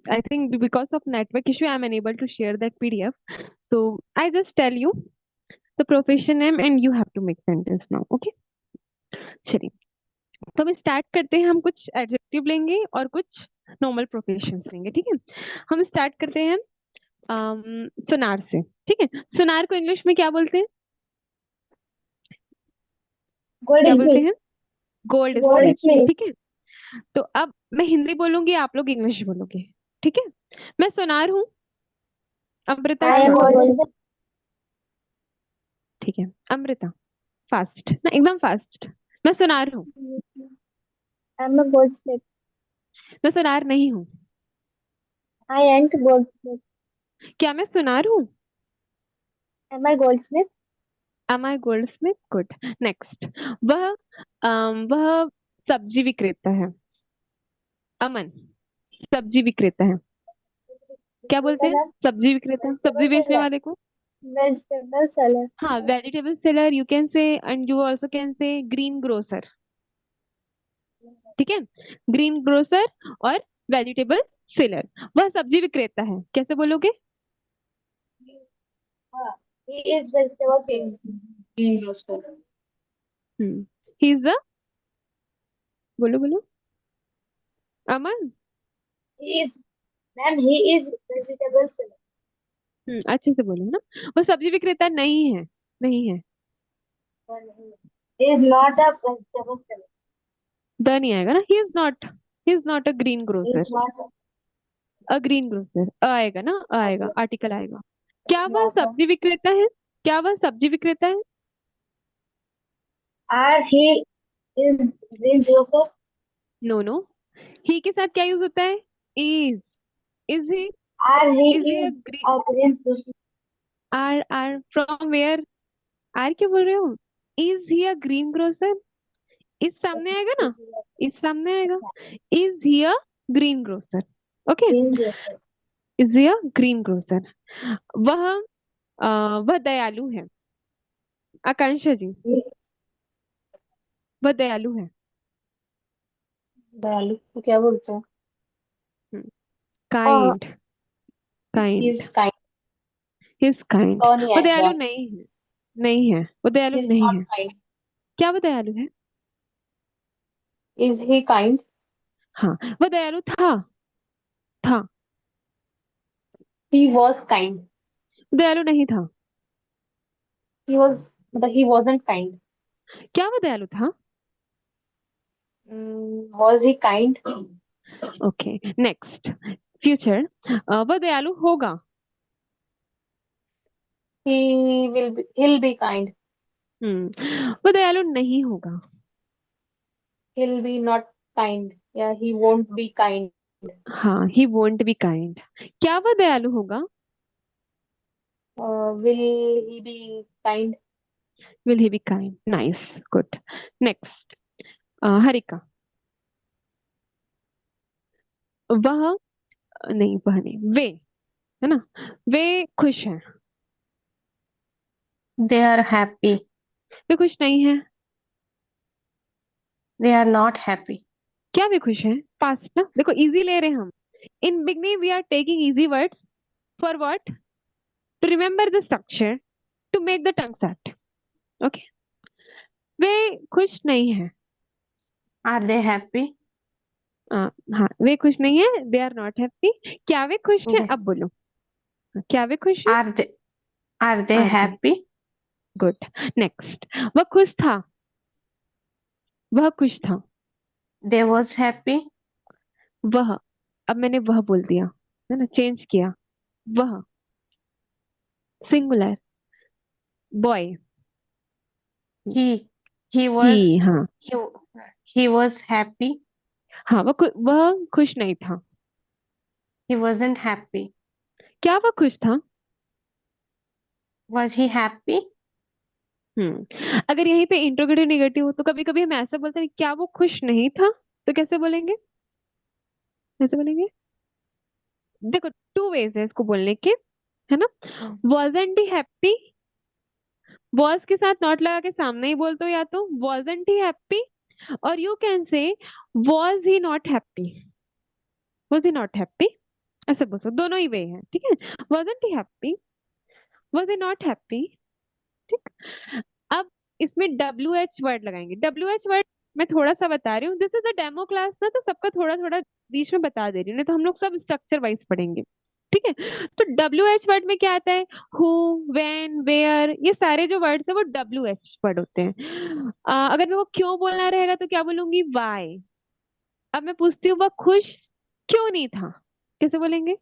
I think because of network issue, I'm unable to share that PDF. So I just tell you the profession name and you have to make sentence now. Okay? चलिए, तो हम start करते हैं. हम कुछ adjective लेंगे और कुछ नॉर्मल प्रोफेशंस लेंगे. ठीक है, हम स्टार्ट करते हैं सुनार से. ठीक है, सुनार को इंग्लिश में क्या बोलते हैं? क्या बोलते Goldsmith. हैं? Gold Smith. Goldsmith. ठीक है, तो अब मैं हिंदी बोलूंगी, आप लोग इंग्लिश बोलोगे. ठीक है, मैं सुनार हूँ. अमृता I क्या am a बोलोगे? goldsmith. ठीक है, अमृता फास्ट ना, एकदम फास्ट. मैं सुनार हूँ. I am a goldsmith. मैं सुनार नहीं हूँ. I ain't goldsmith. क्या मैं सुनार हूँ? Am I goldsmith? Am I goldsmith? Good. Next. वह सब्जी विक्रेता है. अमन सब्जी विक्रेता है. क्या बोलते हैं? सब्जी विक्रेता, सब्जी बेचने वाले को. Vegetable seller. हाँ, vegetable seller you can say, and you also can say green grocer. ठीक है, ग्रीन ग्रोसर और वेजिटेबल सेलर. वह सब्जी विक्रेता है, कैसे बोलोगे? He is vegetable seller. greengrocer. He is the, बोलो बोलो अमन. He is, ma'am, he is vegetable seller. अच्छे से बोलो ना. वो सब्जी विक्रेता नहीं है. नहीं है, He is not a vegetable seller. The नहीं आएगा ना. He is not a green He grocer. is not a green grocer आएगा ना, आएगा, आर्टिकल आएगा. क्या वह not a. सब्जी विक्रेता है? क्या वह सब्जी विक्रेता है? Are he is greengrocer? No no, he के साथ क्या यूज होता है? Is he. Are he is he is a greengrocer? Are from where? Are क्या बोल रहे हो? Is he a greengrocer. इस सामने आएगा ना, इस सामने आएगा. Is he a greengrocer. Okay, Greengrocer. Is he a greengrocer. वह वह दयालु है. आकांक्षा जी, वह दयालु है. दयालु को क्या बोलते हैं? Kind. He kind. is kind. His kind. नहीं वो दयालु आएगा. नहीं है. नहीं है, वो दयालु He is नहीं not है. kind. क्या वो दयालु है? Is he kind? हाँ, वो दयालु था. था. He was kind. दयालु नहीं था. He was, मतलब he wasn't kind. क्या वो दयालु था? Was he kind? Okay, next. Future. वो दयालु होगा. He'll be kind. वो दयालु नहीं होगा. He'll be not kind. Yeah, he won't be kind. हाँ, ही वोंट बी काइंड. क्या वो दयालु होगा? Will he be kind? Will he be kind. Nice, good. Next. Harika. वह नहीं, वह नहीं, वे, है ना. वे खुश हैं. They are happy. वे खुश नहीं है. They are not happy. क्या वे खुश हैं? पास्ट ना. देखो इजी ले रहे हैं हम. In beginning we are taking easy words for what? To remember the structure, to make the tongue set. Okay, वे खुश नहीं है. Are they happy? हाँ, वे खुश नहीं है. They are not happy. क्या वे खुश है? They- अब बोलो, क्या वे खुश है? Are they Are they? happy? Good. Next. वह खुश था. वह खुश था. They was happy. वह, अब मैंने वह बोल दिया है ना, चेंज किया. वह सिंगुलर. बॉय. He was ही. हाँ he was happy. हाँ, वह खुश नहीं था. He wasn't happy. क्या वह खुश था? Was he happy? अगर यहीं पे इंट्रोगेटिव नेगेटिव हो तो कभी कभी हम ऐसा बोलते हैं, क्या वो खुश नहीं था? तो कैसे बोलेंगे? कैसे बोलेंगे? देखो, टू वेज है इसको बोलने के, है ना. wasn't he happy, was के साथ नॉट लगा के सामने ही बोल दो, या तो wasn't he happy और you can say was he not happy, was he not happy, ऐसे बोल सकते, दोनों ही वे है, ठीक है। Wasn't he happy, was he not happy, ठीक। अब इसमें WH वर्ड लगाएंगे। WH वर्ड मैं थोड़ा सा बता रही हूँ, this is a demo class ना, तो सबका थोड़ा थोड़ा बीच में बता दे रही हूँ, नहीं तो हम लोग सब स्ट्रक्चर वाइज पढ़ेंगे, ठीक है। तो WH वर्ड में क्या आता है, हु, व्हेन, वेयर, ये सारे जो वर्ड्स है वो WH वर्ड होते हैं। अगर मेरे को क्यों बोलना रहेगा तो क्या बोलूंगी, वाई। अब मैं पूछती हूँ वह खुश क्यों नहीं था, कैसे बोलेंगे,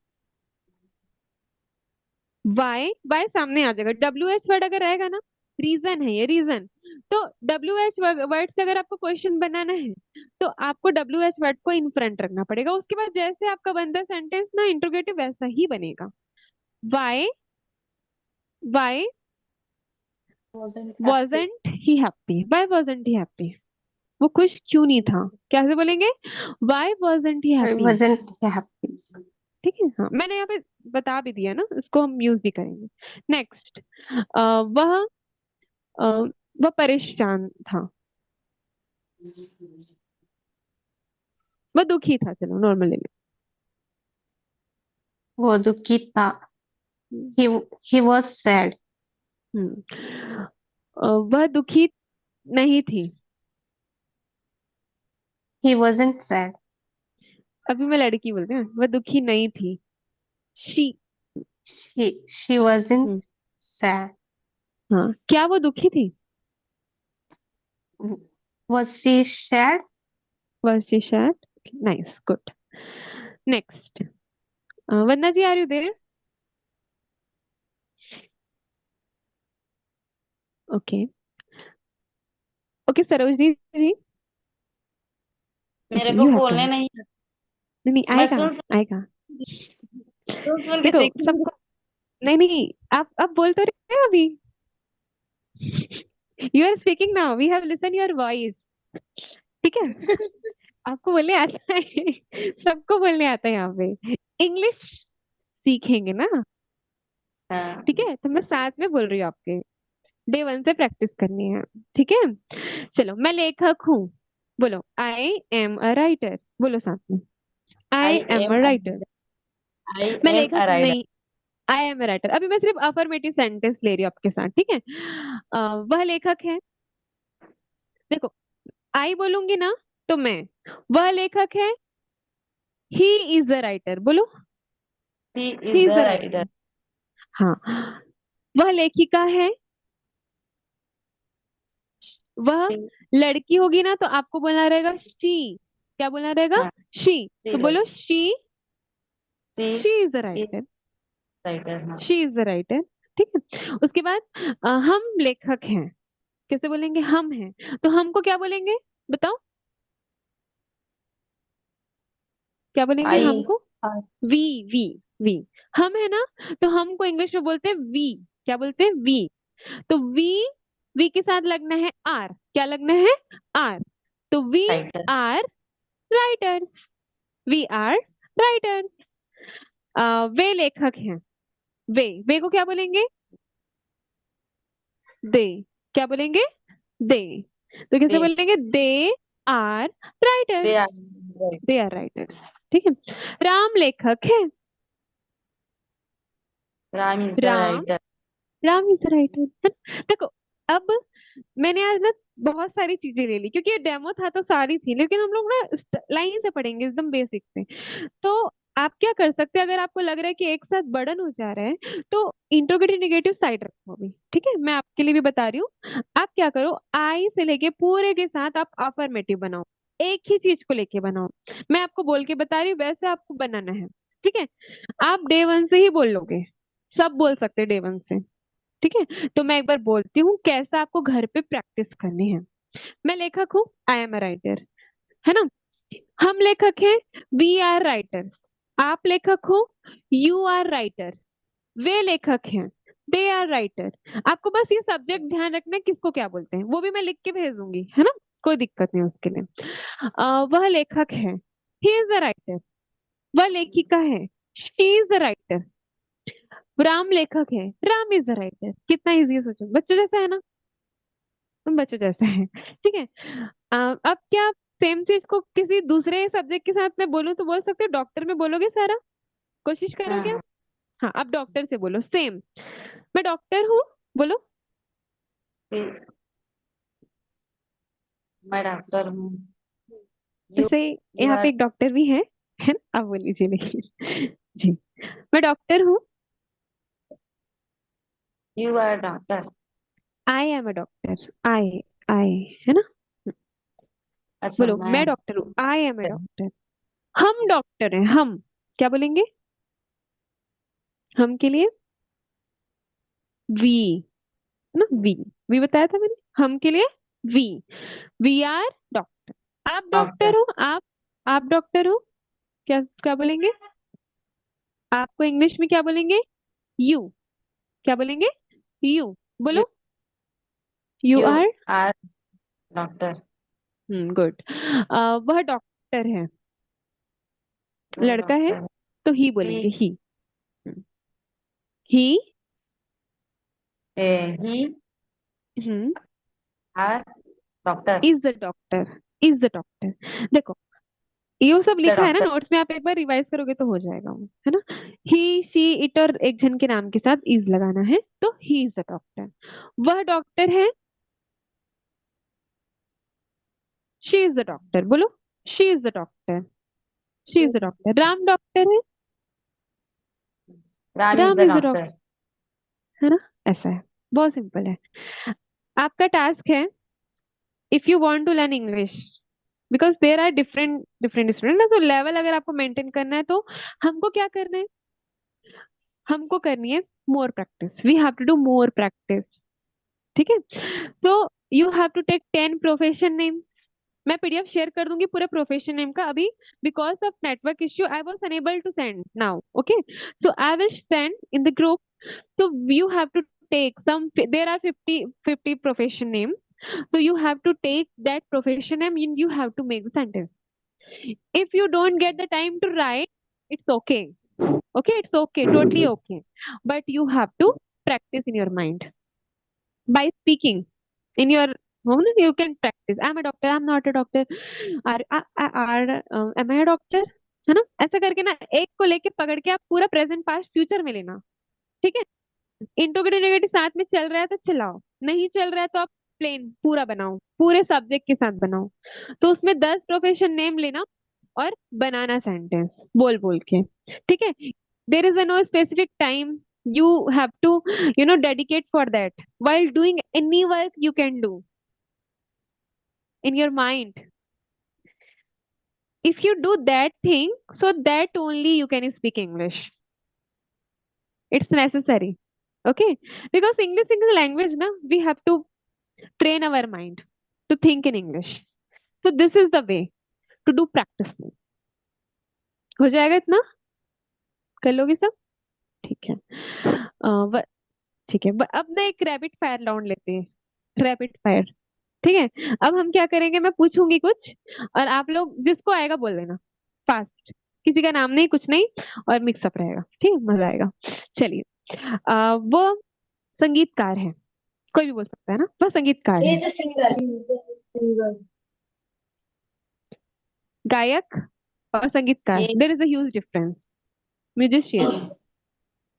वाई सामने आ जाएगा। WH वर्ड अगर रहेगा ना, रीजन है ये, रीजन। तो WH वर्ड से अगर आपको क्वेश्चन बनाना है तो आपको WH वर्ड को इन फ्रंट रखना पड़ेगा। उसके बाद जैसे आपका बनता सेंटेंस ना इंट्रोगेटिव, वैसा ही बनेगा। Why, why wasn't happy. wasn't he happy, why wasn't he happy, वो खुश क्यों नहीं था, कैसे बोलेंगे, why wasn't he I happy, wasn't happy. ठीक है। हाँ, मैंने यहाँ पे बता भी दिया ना, इसको हम यूज भी करेंगे। नेक्स्ट, वह अ, वह परेशान था, वह दुखी था, चलो नॉर्मल ले वो दुखी था. लें। He was sad. वह दुखी नहीं थी, He wasn't sad. अभी मैं लड़की बोलती हूँ, वह दुखी नहीं थी, शी। She wasn't sad. हाँ, क्या वो दुखी थी, Was she sad? वह शी शायद, nice, good. Next, Vandana ji, are you there? Okay, okay, Sarojini ji, मेरे ओके, को यू हैव बोलने टर्न। नहीं, नहीं नहीं, मैं आएगा, सुन आएगा। सुन सुन के देखो सीख। सबको, नहीं नहीं, आप बोल तो रहे हो अभी, you are speaking now, we have listen your voice, ठीक है। आपको बोलने आता है, सबको बोलने आता है यहाँ पे, इंग्लिश सीखेंगे ना, हाँ, ठीक है। तो मैं साथ में बोल रही हूँ आपके, डे 1 से प्रैक्टिस करनी है, ठीक है। चलो, मैं लेखक हूँ, बोलो, आई एम अ राइटर, बोलो साथ में, I I am am a writer. I मैं एम लेखक अ राइटर। नहीं, आई एम अ राइटर। अभी मैं सिर्फ अफर्मेटिव सेंटेंस ले रही हूँ आपके साथ, ठीक है। वह लेखक है, देखो, आई बोलूंगी ना तो मैं, वह लेखक है, ही इज अ राइटर, बोलो, he he is is the a writer. Writer. हाँ, वह लेखिका है, वह लड़की होगी ना तो आपको बोलना रहेगा शी, क्या बोलना रहेगा, हाँ, शी। तो बोलो, she, she she is the is writer, writer. हाँ, शी इज द राइटर, ठीक है। उसके बाद हम लेखक हैं, कैसे बोलेंगे, हम हैं, तो हमको क्या बोलेंगे, बताओ, क्या बोलेंगे आई हमको, वी, वी, वी। हम है ना, तो हमको इंग्लिश में बोलते हैं वी, क्या बोलते हैं, वी। तो वी के साथ लगना है आर, क्या लगना है, आर। तो we writer. Are writers, we are writers. वे लेखक हैं, वे को क्या बोलेंगे, दे, क्या बोलेंगे, दे। तो कैसे दे बोलेंगे, they are writers, they are write. They are writers, ठीक है। राम लेखक है, Ram is the Ram, writer. Ram is writer. देखो, अब मैंने आज ना बहुत सारी चीजें ले ली, क्योंकि ये डेमो था तो सारी थी, लेकिन हम लोग ना लाइन से पढ़ेंगे, एकदम बेसिक से। तो आप क्या कर सकते हैं, अगर आपको लग रहा है कि एक साथ बर्डन हो जा रहा है, तो इंट्रोगेटिव नेगेटिव साइड रखो अभी, ठीक है। मैं आपके लिए भी बता रही हूँ, आप क्या करो, आई से लेके पूरे के साथ आप अफर्मेटिव बनाओ, एक ही चीज को लेके बनाओ। मैं आपको बोल के बता रही हूँ, वैसे आपको बनाना है, ठीक है। आप डे 1 से ही बोल लोगे, सब बोल सकते हैं डे 1 से, ठीक है। तो मैं एक बार बोलती हूँ कैसा आपको घर पे प्रैक्टिस करनी है। मैं लेखक हूँ, आई एम अ राइटर, है ना। हम लेखक हैं, वी आर राइटर। आप लेखक हो, यू आर राइटर। वे लेखक हैं, दे आर राइटर। आपको बस ये सब्जेक्ट ध्यान रखना है किसको क्या बोलते हैं, वो भी मैं लिख के भेजूंगी, है ना, कोई दिक्कत नहीं उसके लिए। वह लेखक है, ही इज द राइटर। वह लेखिका है, she is the writer. Ram लेखक है, राम इज द राइटर। कितना इजी है, सोचो, बच्चों जैसा है ना, तुम बच्चों जैसा है, ठीक है। अब क्या सेम चीज को किसी दूसरे सब्जेक्ट के साथ में बोलूं तो बोल सकते हो, डॉक्टर में बोलोगे सारा, कोशिश करोगे हाँ आप? हाँ, अब डॉक्टर से बोलो सेम, मैं डॉक्टर हूँ, बोलो। फिर मैं डॉक्टर हूँ। यू जैसे यू यहाँ पे आर एक डॉक्टर भी है ना? अब बोल लीजिए लेकिन जी, मैं डॉक्टर हूँ, you are doctor. I am a doctor, I, है ना? अच्छा बोलो, मैं मैं डॉक्टर हूँ, आई एम अ डॉक्टर। हम डॉक्टर हैं, हम क्या बोलेंगे? हम के लिए वी, ना, वी बताया था मैंने, हम के लिए वी, वी आर डॉक्टर। आप डॉक्टर। डॉक्टर हो, आप डॉक्टर हो, क्या क्या बोलेंगे? आपको इंग्लिश में क्या बोलेंगे? यू, क्या बोलेंगे? यू, यू बोलो, you you are. Are doctor. Good. वह डॉक्टर है, वो लड़का है डॉक्टर तो ही ही बोलेंगे, he, he, he are doctor. Is the doctor, is the doctor. देखो, ये सब द लिखा है ना डॉक्टर। नोट्स में, आप एक बार रिवाइज करोगे तो हो जाएगा वो, है ना? ही, शी, इट और एक जन के नाम के साथ इज लगाना है, तो ही इज द डॉक्टर। वह डॉक्टर है, शी इज द डॉक्टर, बोलो, she is the doctor, she is the doctor. Ram doctor है, Ram is Ram the is the doctor, doctor. है ना? ऐसा है, बहुत सिंपल है। आपका टास्क है, if you want to learn English, because there are different different student ना, तो लेवल अगर आपको मेंटेन करना है तो हमको क्या करना है? हमको करनी है more practice, we have to do more practice, ठीक है? तो you have to take 10 profession name. मैं पीडीएफ शेयर कर दूंगी पूरे प्रोफेशन नेम का अभी, because of network issue I was unable to send now, okay? So I will send in the group, so you have to take some, there are 50 profession names, so you have to take that profession name and you have to make the sentence. If you don't get the time to write, it's okay, okay, it's okay, totally okay, but you have to practice in your mind by speaking in your home. You can practice, I'm a doctor, I'm not a doctor, am I a doctor, है ना? ऐसा करके ना एक को लेके पकड़ के आप पूरा प्रेजेंट पास्ट फ्यूचर में लेना, ठीक है? इंट्रोगेटिव नेगेटिव साथ में चल रहा है तो चलाओ, नहीं चल रहा है तो आप प्लेन पूरा बनाओ, पूरे सब्जेक्ट के साथ बनाओ। तो उसमें 10 प्रोफेशन नेम लेना और बनाना सेंटेंस बोल बोल के, ठीक है? There is a no specific time, you have to dedicate for that. While doing any work you can do in your mind, if you do that thing, so that only you can speak English. It's necessary, okay? Because English is a language na, we have to train our mind to think in English. So this is the way to do practice. हो जाएगा इतना? कर लोगे सब? ठीक है। ठीक है, अब ना एक रैपिड फायर राउंड लेते हैं, रैपिड फायर, ठीक है? अब हम क्या करेंगे, मैं पूछूंगी कुछ और आप लोग जिसको आएगा बोल देना फास्ट, किसी का नाम नहीं, कुछ नहीं, और मिक्सअप रहेगा, ठीक है? मजा आएगा। चलिए, वो संगीतकार है, कोई भी बोल सकता है ना, वो संगीतकार है। He is a singer. गायक और संगीतकार, He there is a huge difference. Musician,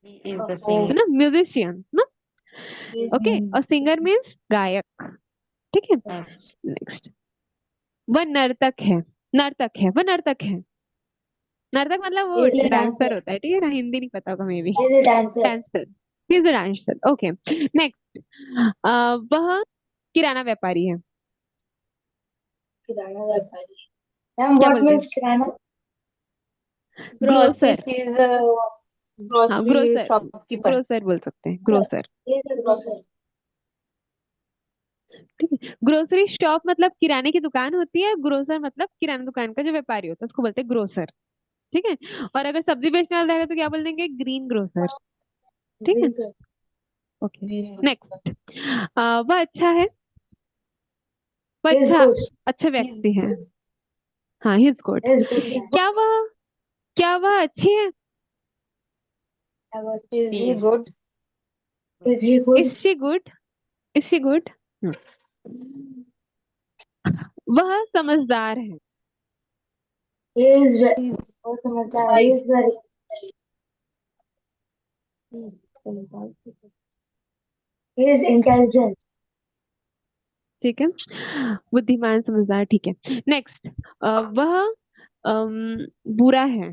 he is the Oh, है singer. ना? म्यूजिशियन ना, ओके? yes. और सिंगर मीन्स गायक, ठीक है? अच्छा, नेक्स्ट, वह नर्तक है, नर्तक है, वह नर्तक है। नर्तक मतलब He वो is a डांसर dancer. होता है, ठीक है ना? हिंदी नहीं पता होगा may be. He is a dancer. Dancer, he is a dancer, okay. Next, वह किराना व्यापारी है, किराना व्यापारी. Ma'am, क्या what बोलते हैं? means kirana? Grocery, grocer, she is हाँ, ग्रोसरी ग्रोसर, शॉपकीपर। ग्रोसर बोल सकते हैं, Sir, grocer, he is a grocer. ठीक है? ग्रोसरी शॉप मतलब किराने की दुकान होती है, ग्रोसर मतलब किराना दुकान का जो व्यापारी होता है उसको बोलते हैं ग्रोसर, ठीक है? और अगर सब्जी बेचने वाला रहेगा तो क्या बोल देंगे? ग्रीन ग्रोसर, ठीक है? Green color. ओके। नेक्स्ट, वह अच्छा है, वह He is अच्छा, good. अच्छा व्यक्ति है, हाँ, he is good. He is good. क्या वह अच्छी है? Is he he is good? Is he is good? She good? Is she good? वह समझदार है। He is very, बहुत समझदार है. He is very, he is intelligent. ठीक है, बुद्धिमान समझदार, ठीक है। नेक्स्ट, वह बुरा है।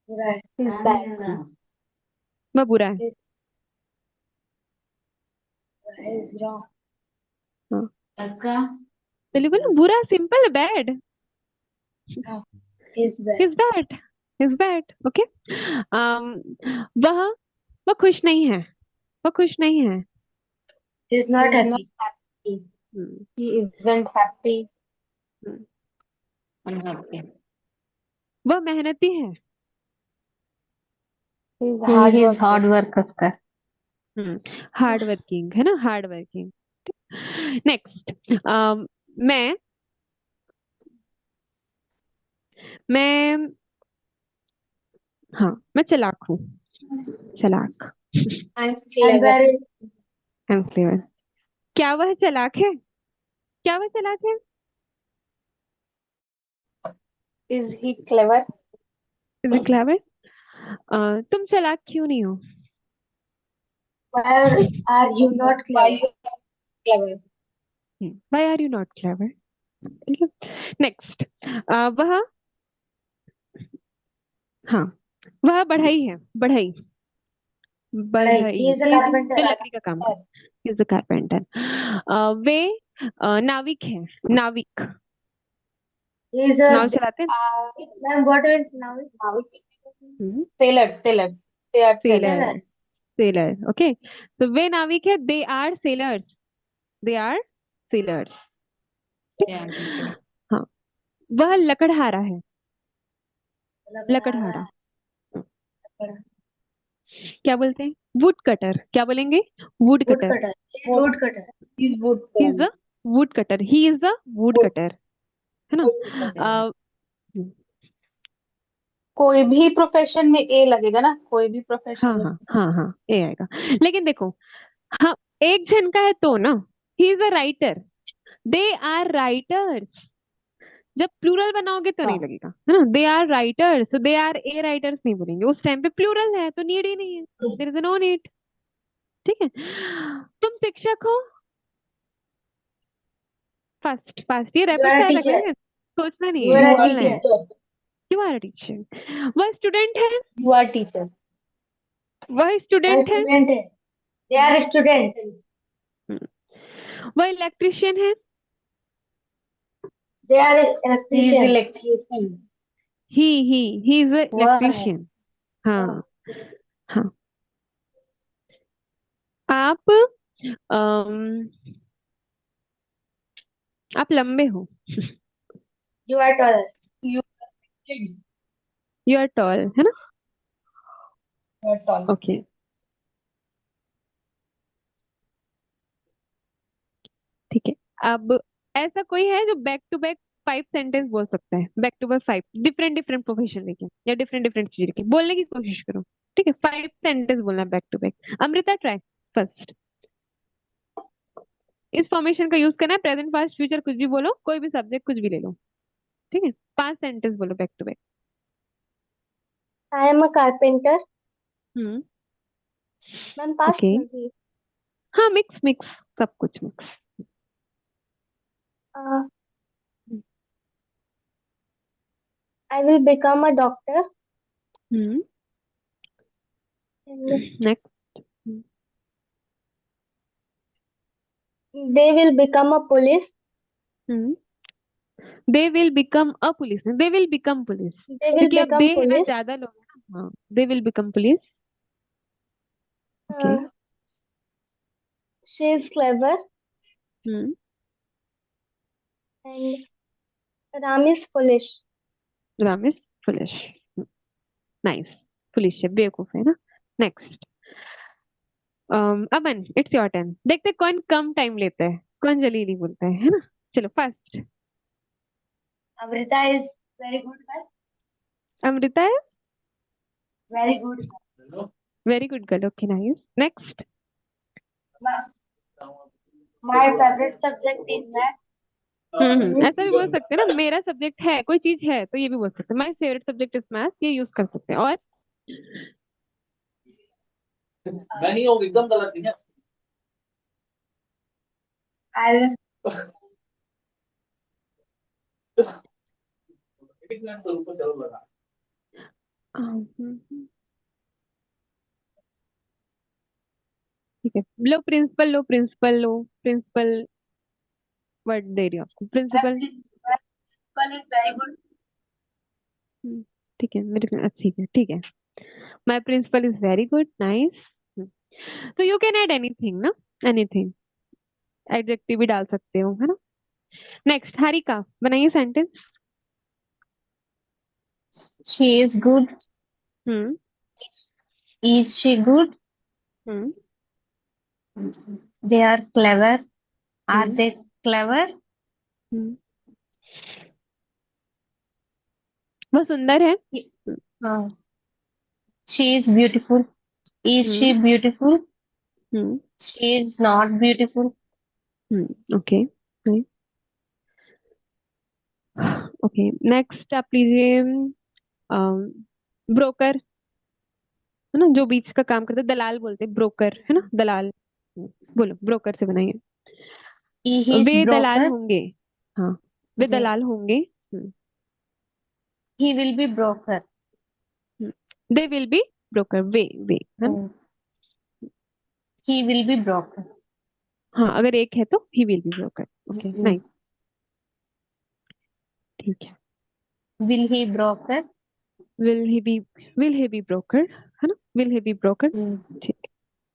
Right. He is bad. वह बुरा है। He is wrong. हाँ, पक्का चलिए बोलो बुरा, simple, bad. He is bad. Is bad, is bad, okay. वह वह खुश नहीं है, वह खुश नहीं है। He is not He is happy. Hmm, He isn't happy. Hmm. Unhappy वह मेहनती है। He is He is hard hard worker. worker. Hard working है ना, हार्ड वर्किंग। नेक्स्ट, मैं मैं हाँ, मैं चालाक हूँ, चालाक। I'm I'm very. I am clever. क्या वह चालाक है? क्या वह चालाक है? Is he clever? Is it clever? तुम चालाक क्यों नहीं हो? Why are you not Why clever? you are clever? Why are you not clever? ठीक है, नेक्स्ट, वह हाँ, वह बढ़ई है, बढ़ई, बढ़ई। He is a जो carpenter. लकड़ी का काम करता है, इज अ कारपेंटर। वे नाविक है, नाविक, He is a. नाव चलाते हैं। Ma'am, what is now? Sailors, sailors. They are sailor, sailors. Sailor, okay. तो वे नाविक है, they are sailors, they are sailors. हाँ, वह लकड़हारा है, लकड़हारा। क्या बोलते हैं? वुड कटर, क्या बोलेंगे? Would cutter. Woodcutter. He is woodcutter. He is wood he is a would cutter, he is a would cutter, है ना। अ, कोई भी प्रोफेशन में ए लगेगा ना, कोई भी हाँ प्रोफेशन में। हाँ हाँ हाँ, ये आएगा। लेकिन देखो, हाँ, एक जन का है तो ना, he is a writer, they are writers. जब प्लूरल बनाओगे तो नहीं लगेगा, है ना। They are writers, they are a writers नहीं बोलेंगे, उस टाइम पे प्लूरल है तो नीड ही नहीं है, देयर इज नो नीड। ठीक है, तुम शिक्षक हो, फर्स्ट फर्स्ट, ये You rapid are a fire teacher. रखेंगे, सोचना नहीं You है, are a बोलना है। teacher. You are teacher. वह स्टूडेंट है, You are teacher. वह वह स्टूडेंट है। student है. They are student. वह इलेक्ट्रिशियन है, They are He is electrician. electrician. He is अ वह है। इलेक्ट्रिशियन। हाँ हाँ। आप आप लंबे हो, You are taller. You you are tall, है ना। are tall. ओके, ठीक है। अब ऐसा कोई है जो बैक टू बैक 5 सेंटेंस बोल सकता है, back to back 5 different different profession लेके या डिफरेंट डिफरेंट चीज लेके बोलने की कोशिश करो। ठीक है, 5 सेंटेंस बोलना back to back. Amrita, try first. इस फॉर्मेशन का यूज करना है, प्रेजेंट पास्ट फ्यूचर कुछ भी बोलो, कोई भी सब्जेक्ट कुछ भी ले लो। ठीक है, 5 सेंटेंस बोलो back to back. I am a carpenter. Hmm, Ma'am, past okay, में भी. हाँ, मिक्स मिक्स, सब कुछ mix. I will become a doctor. Hmm, And next. they will become a police. They will become a police, they will become police, They will क्योंकि अब become दे में police. ज्यादा लोग हैं ना। हाँ, दे will become police, okay. She is clever. Hmm, And Ram is foolish. Ram is foolish, nice. Foolish है, बेवकूफ है ना। Next, Aman, it's your turn. देखते हैं कौन कम टाइम लेता है, कौन जल्दी बोलता है ना। चलो first. Amrita is very good girl. Amrita है Very good. Very good girl, okay, nice. Next, My favorite subject is math. ऐसा भी बोल सकते हैं ना, मेरा सब्जेक्ट है, कोई चीज है तो ये भी बोल सकते हैं, my favourite subject is math, ये यूज कर सकते हैं। और नहीं हो एकदम गलत नहीं है। I'll एक मिनट तो रुको, जरूर लगा। ठीक है, लो प्रिंसिपल, वर्ड दे रही हूँ आपको, principal. principal is very good. ठीक है, मेरे ठीक है, ठीक है, my principal is very good, nice. तो यू कैन ऐड एनीथिंग ना, एनीथिंग, एडजेक्टिव भी डाल सकते हो, है ना। नेक्स्ट, हारिका, बनाइए sentence. She is good. Hmm Is she good? Hmm They are clever. Are hmm they clever? Hmm. वो सुंदर है। हाँ. She is beautiful. Is she hmm beautiful? Hmm She is not beautiful. Okay okay. Next आप लीजिए, broker, है ना, जो बीच का काम करते हैं, दलाल बोलते हैं, ब्रोकर, है ना, दलाल। बोलो, ब्रोकर से बनाइए। He is way Dalal broker. होंगे। हाँ, वे They, दलाल होंगे। he will be broker. They will be broker, वे, है ना। Hmm. He will be broker. हाँ, अगर एक है तो he will be broker. Okay, nice, ठीक है। Will he broker? Will he be will he be broker, है ना, will he be broker. Hmm. ठीक,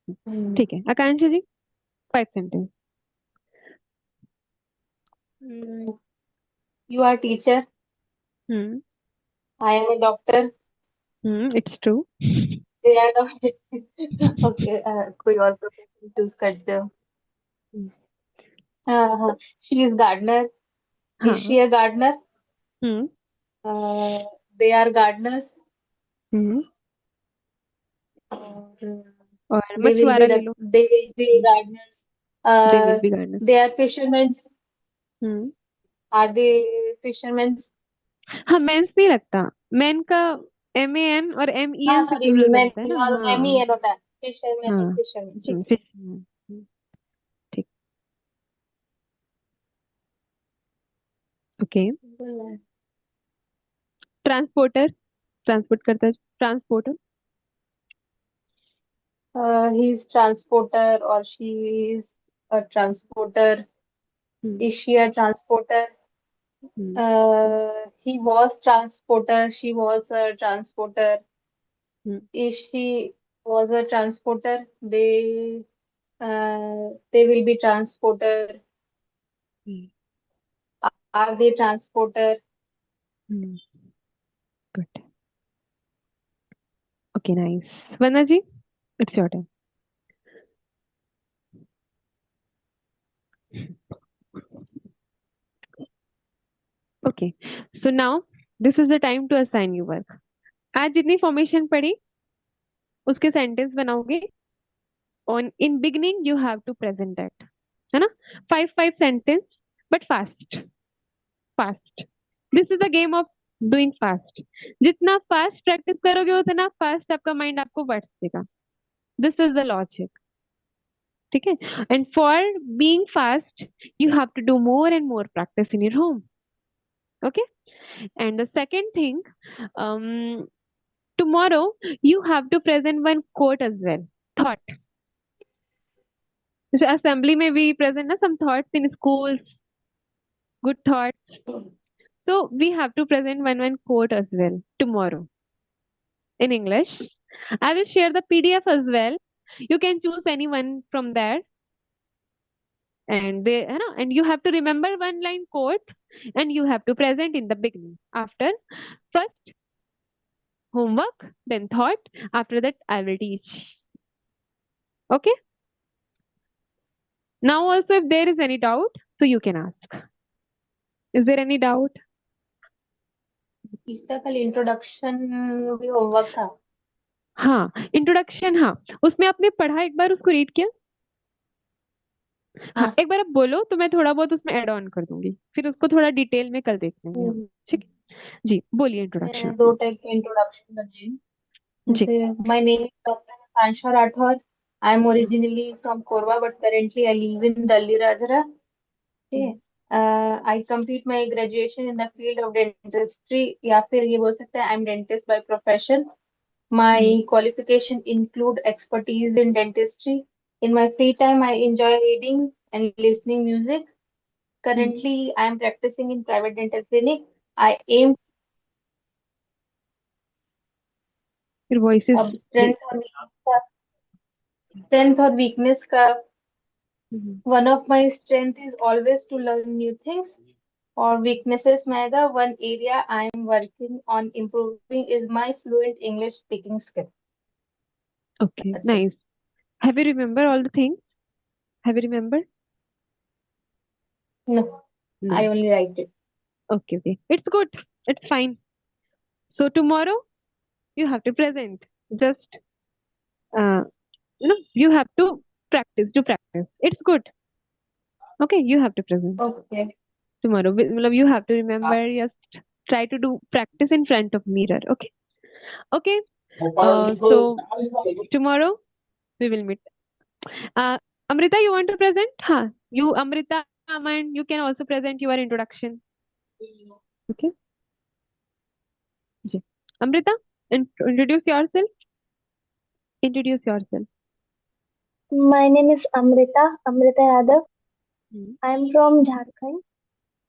Hmm. ठीक है। Akanksha ji, 5 sentence. You are teacher. Hmm I am a doctor. It's true. They are not. Okay, कोई और profession choose करते हो? हाँ हाँ, she is gardener. Is हाँ। she a gardener? Hmm They are gardeners. हम्म और और मछुआरा ले लो, they will be gardeners. They will Uh, be gardener. they are fishermen. Hmm Are they fishermen? हाँ, मेंस नहीं लगता, मैन का MAN और हाँ MEN से सॉरी, प्लूरल men बनता है ना। और एम ही हाँ है होता है, fishermen हाँ, और fishermen, ठीक है। फिश, ठीक, ओके। बोला है। ट्रांसपोर्टर, ट्रांसपोर्ट करता है, transporter. He is transporter or she is a transporter. Hmm Is she a transporter? Hmm He was transporter. She was a transporter. Hmm Is she was a transporter? They will be transporter. Are they transporter? Good, okay, nice. Vandana ji, it's your turn. Okay, so now this is the time to assign you work. आज जितनी formation पढ़ी उसके sentence बनाओगे। On in beginning you have to present that, है ना। 5 5 sentence, but fast, fast. This is the game of doing fast. जितना fast practice करोगे उतना फास्ट आपका माइंड आपको वर्ड्स देगा। दिस इज द लॉजिक, ठीक है। And for being fast you have to do more and more practice in your home, okay. And the second thing, tomorrow you have to present one quote as well, thought। जैसे assembly में भी present ना some thoughts in schools, good thoughts, so we have to present one quote as well tomorrow in English. I will share the PDF as well, you can choose anyone from there, and they, you know, and you have to remember one line quote and you have to present in the beginning, after first homework, then thought, after that I will teach, okay. Now also if there is any doubt, so you can ask, is there any doubt? इसका कल introduction भी homework था। हाँ, introduction, हाँ, उसमें आपने पढ़ा, एक बार उसको रीड किया। हाँ, हाँ। एक बार आप बोलो तो मैं थोड़ा बहुत उसमें ऐड ऑन कर दूंगी, फिर उसको थोड़ा डिटेल में कल देख लेंगे हम। हम्म, ठीक है, जी बोलिए इंट्रोडक्शन। मैं 2 टाइप के इंट्रोडक्शन कर रही हूँ। जी। जैसे my name is doctor Akanksha Rathore. I am originally from Korba but currently I live in Delhi Rajhara. ठीक हम्म, है। आई complete my graduation in the field of dentistry, या फिर ये बोल सकते हैं I am dentist by profession. My hmm, qualification include expertise in dentistry. In my free time, I enjoy reading and listening music. Hmm. Currently, I am practicing in private dental clinic. I aim फिर voices अब break. strength और weakness का। हम्म, One of my strength is always to learn new things. और weaknesses में आएगा, one area I am working on improving is my fluent English speaking skill. Okay, That's it. Nice. Have you remember all the things? Have you remember? No, no. I only write it. Okay, okay, it's good, it's fine. So tomorrow you have to present, just uh, you have to practice, it's good. Okay, you have to present Okay. tomorrow. मतलब you have to remember, just try to do practice in front of mirror. Okay, okay. So tomorrow we will meet. uh, Amrita, you want to present? Ha, you Amrita, Aman, you can also present your introduction. Okay, जी. Amrita, introduce yourself. Introduce yourself. My name is Amrita Yadav. Hmm. I am from Jharkhand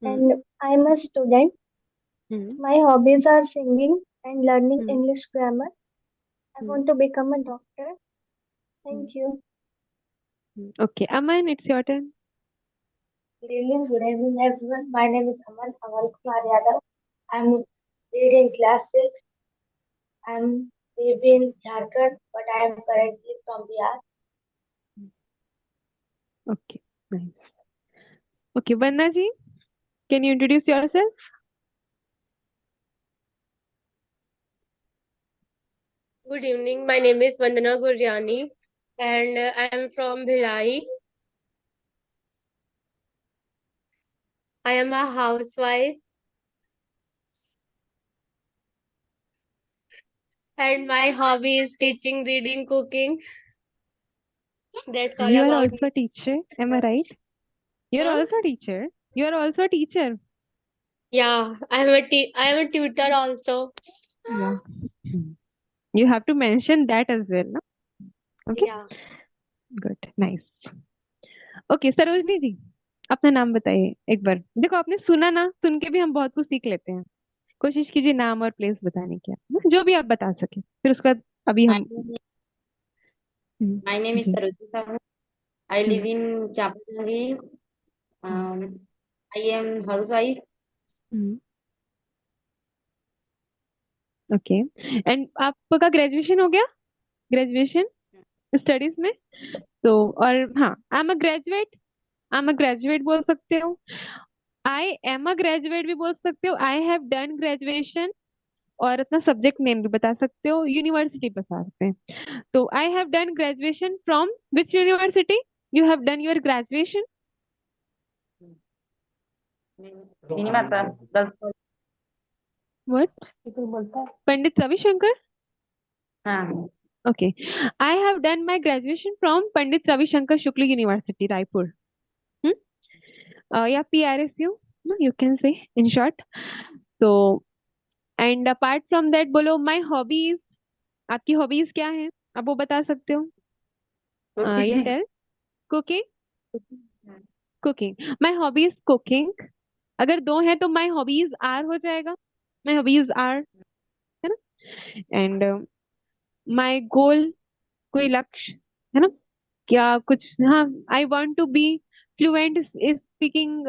Hmm. and I am a student. Hmm. My hobbies are singing and learning Hmm. English grammar. I Hmm. want to become a doctor. Hmm. Thank you. Okay, Aman, it's your turn. Good evening, everyone. My name is Aman Kumar Yadav. I'm reading class 6. I'm living in Jharkhand, but I am currently from Bihar. Okay, nice. Okay, Vanna ji, can you introduce yourself? Good evening. My name is Vandana Gurjani and I am from Bhilai. I am a housewife and my hobby is teaching, reading, cooking. That's all You are about also me. a teacher, am I right? You are Huh? also a teacher. You are also a teacher. Yeah, I am a tutor also. Yeah. You have to mention that as well, no? Okay, Yeah. good, nice. Okay, Sarojini ji, अपना नाम बताइए एक बार। देखो, आपने सुना ना, सुन के भी हम बहुत कुछ सीख लेते हैं। कोशिश कीजिए नाम और प्लेस बताने की, जो भी आप बता सके, फिर उसके बाद अभी My हम। my name is जी। Sarojit Sahu. I live hmm, in Chapanji. Hmm, I am housewife. Hmm, okay. And आपका ग्रेजुएशन हो गया? ग्रेजुएशन स्टडीज में? तो और हाँ, आई एम अ ग्रेजुएट बोल सकते हो, आई एम अ ग्रेजुएट भी बोल सकते हो, आई हैव डन ग्रेजुएशन, और अपना सब्जेक्ट नेम भी बता सकते हो, यूनिवर्सिटी बता सकते हैं। तो I have done graduation from which university? You have done your graduation? Minimata. That's all. What? तो बोलता है। पंडित रविशंकर? हाँ. Okay. I have done my graduation from Pandit Ravi Shankar Shukla University, Raipur. Hmm? Yeah, PRSU, no, you can say in short. So, and apart from that, बोलो my hobbies, आपकी hobbies क्या है? आप वो बता सकते हो? Yeah, Okay. tell. Cooking, cooking. My hobby is cooking. अगर दो हैं तो my hobbies are हो जाएगा. My hobbies are, है ना? And my goal, कोई लक्ष्य, है ना? क्या कुछ, हाँ, I want to be fluent speaking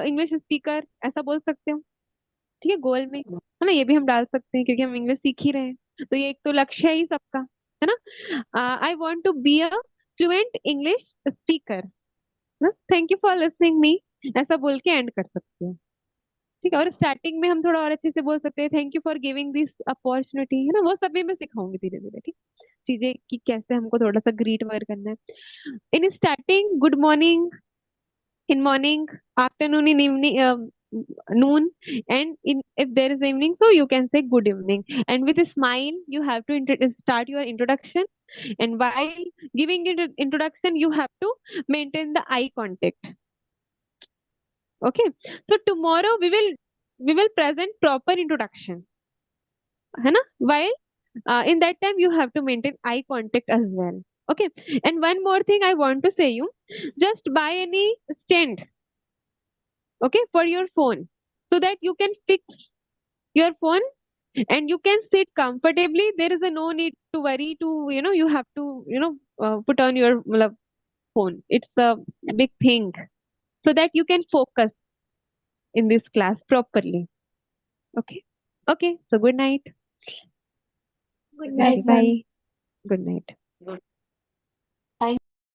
English speaker, ऐसा बोल सकते हो। ठीक है, गोल में, है ना, ये भी हम डाल सकते हैं क्योंकि हम इंग्लिश सीख ही रहे हैं, तो ये एक तो लक्ष्य है ही सबका, है ना। I want to be a fluent English speaker. Thank you for listening me, ऐसा बोल के एंड कर सकते हो। ठीक है। और स्टार्टिंग में हम थोड़ा और अच्छे से बोल सकते हैं, thank you for giving this opportunity, है ना, वो सब भी मैं सिखाऊंगी धीरे धीरे, ठीक, चीजें कि कैसे हमको थोड़ा सा ग्रीट वर्क करना है। In starting, good morning in morning, afternoon in evening, noon, and in if there is evening, so you can say good evening. And with a smile, you have to start your introduction. And while giving it introduction, you have to maintain the eye contact. Okay. So tomorrow we will present proper introduction. है ना? While in that time you have to maintain eye contact as well. Okay. And one more thing I want to say you, just buy any stand, okay, for your phone, so that you can fix your phone and you can sit comfortably. There is a no need to worry to, you have to, put on your phone. It's a big thing, so that you can focus in this class properly. Okay. Okay, so good night. Good Bye night, ma'am. bye. Good night. Good.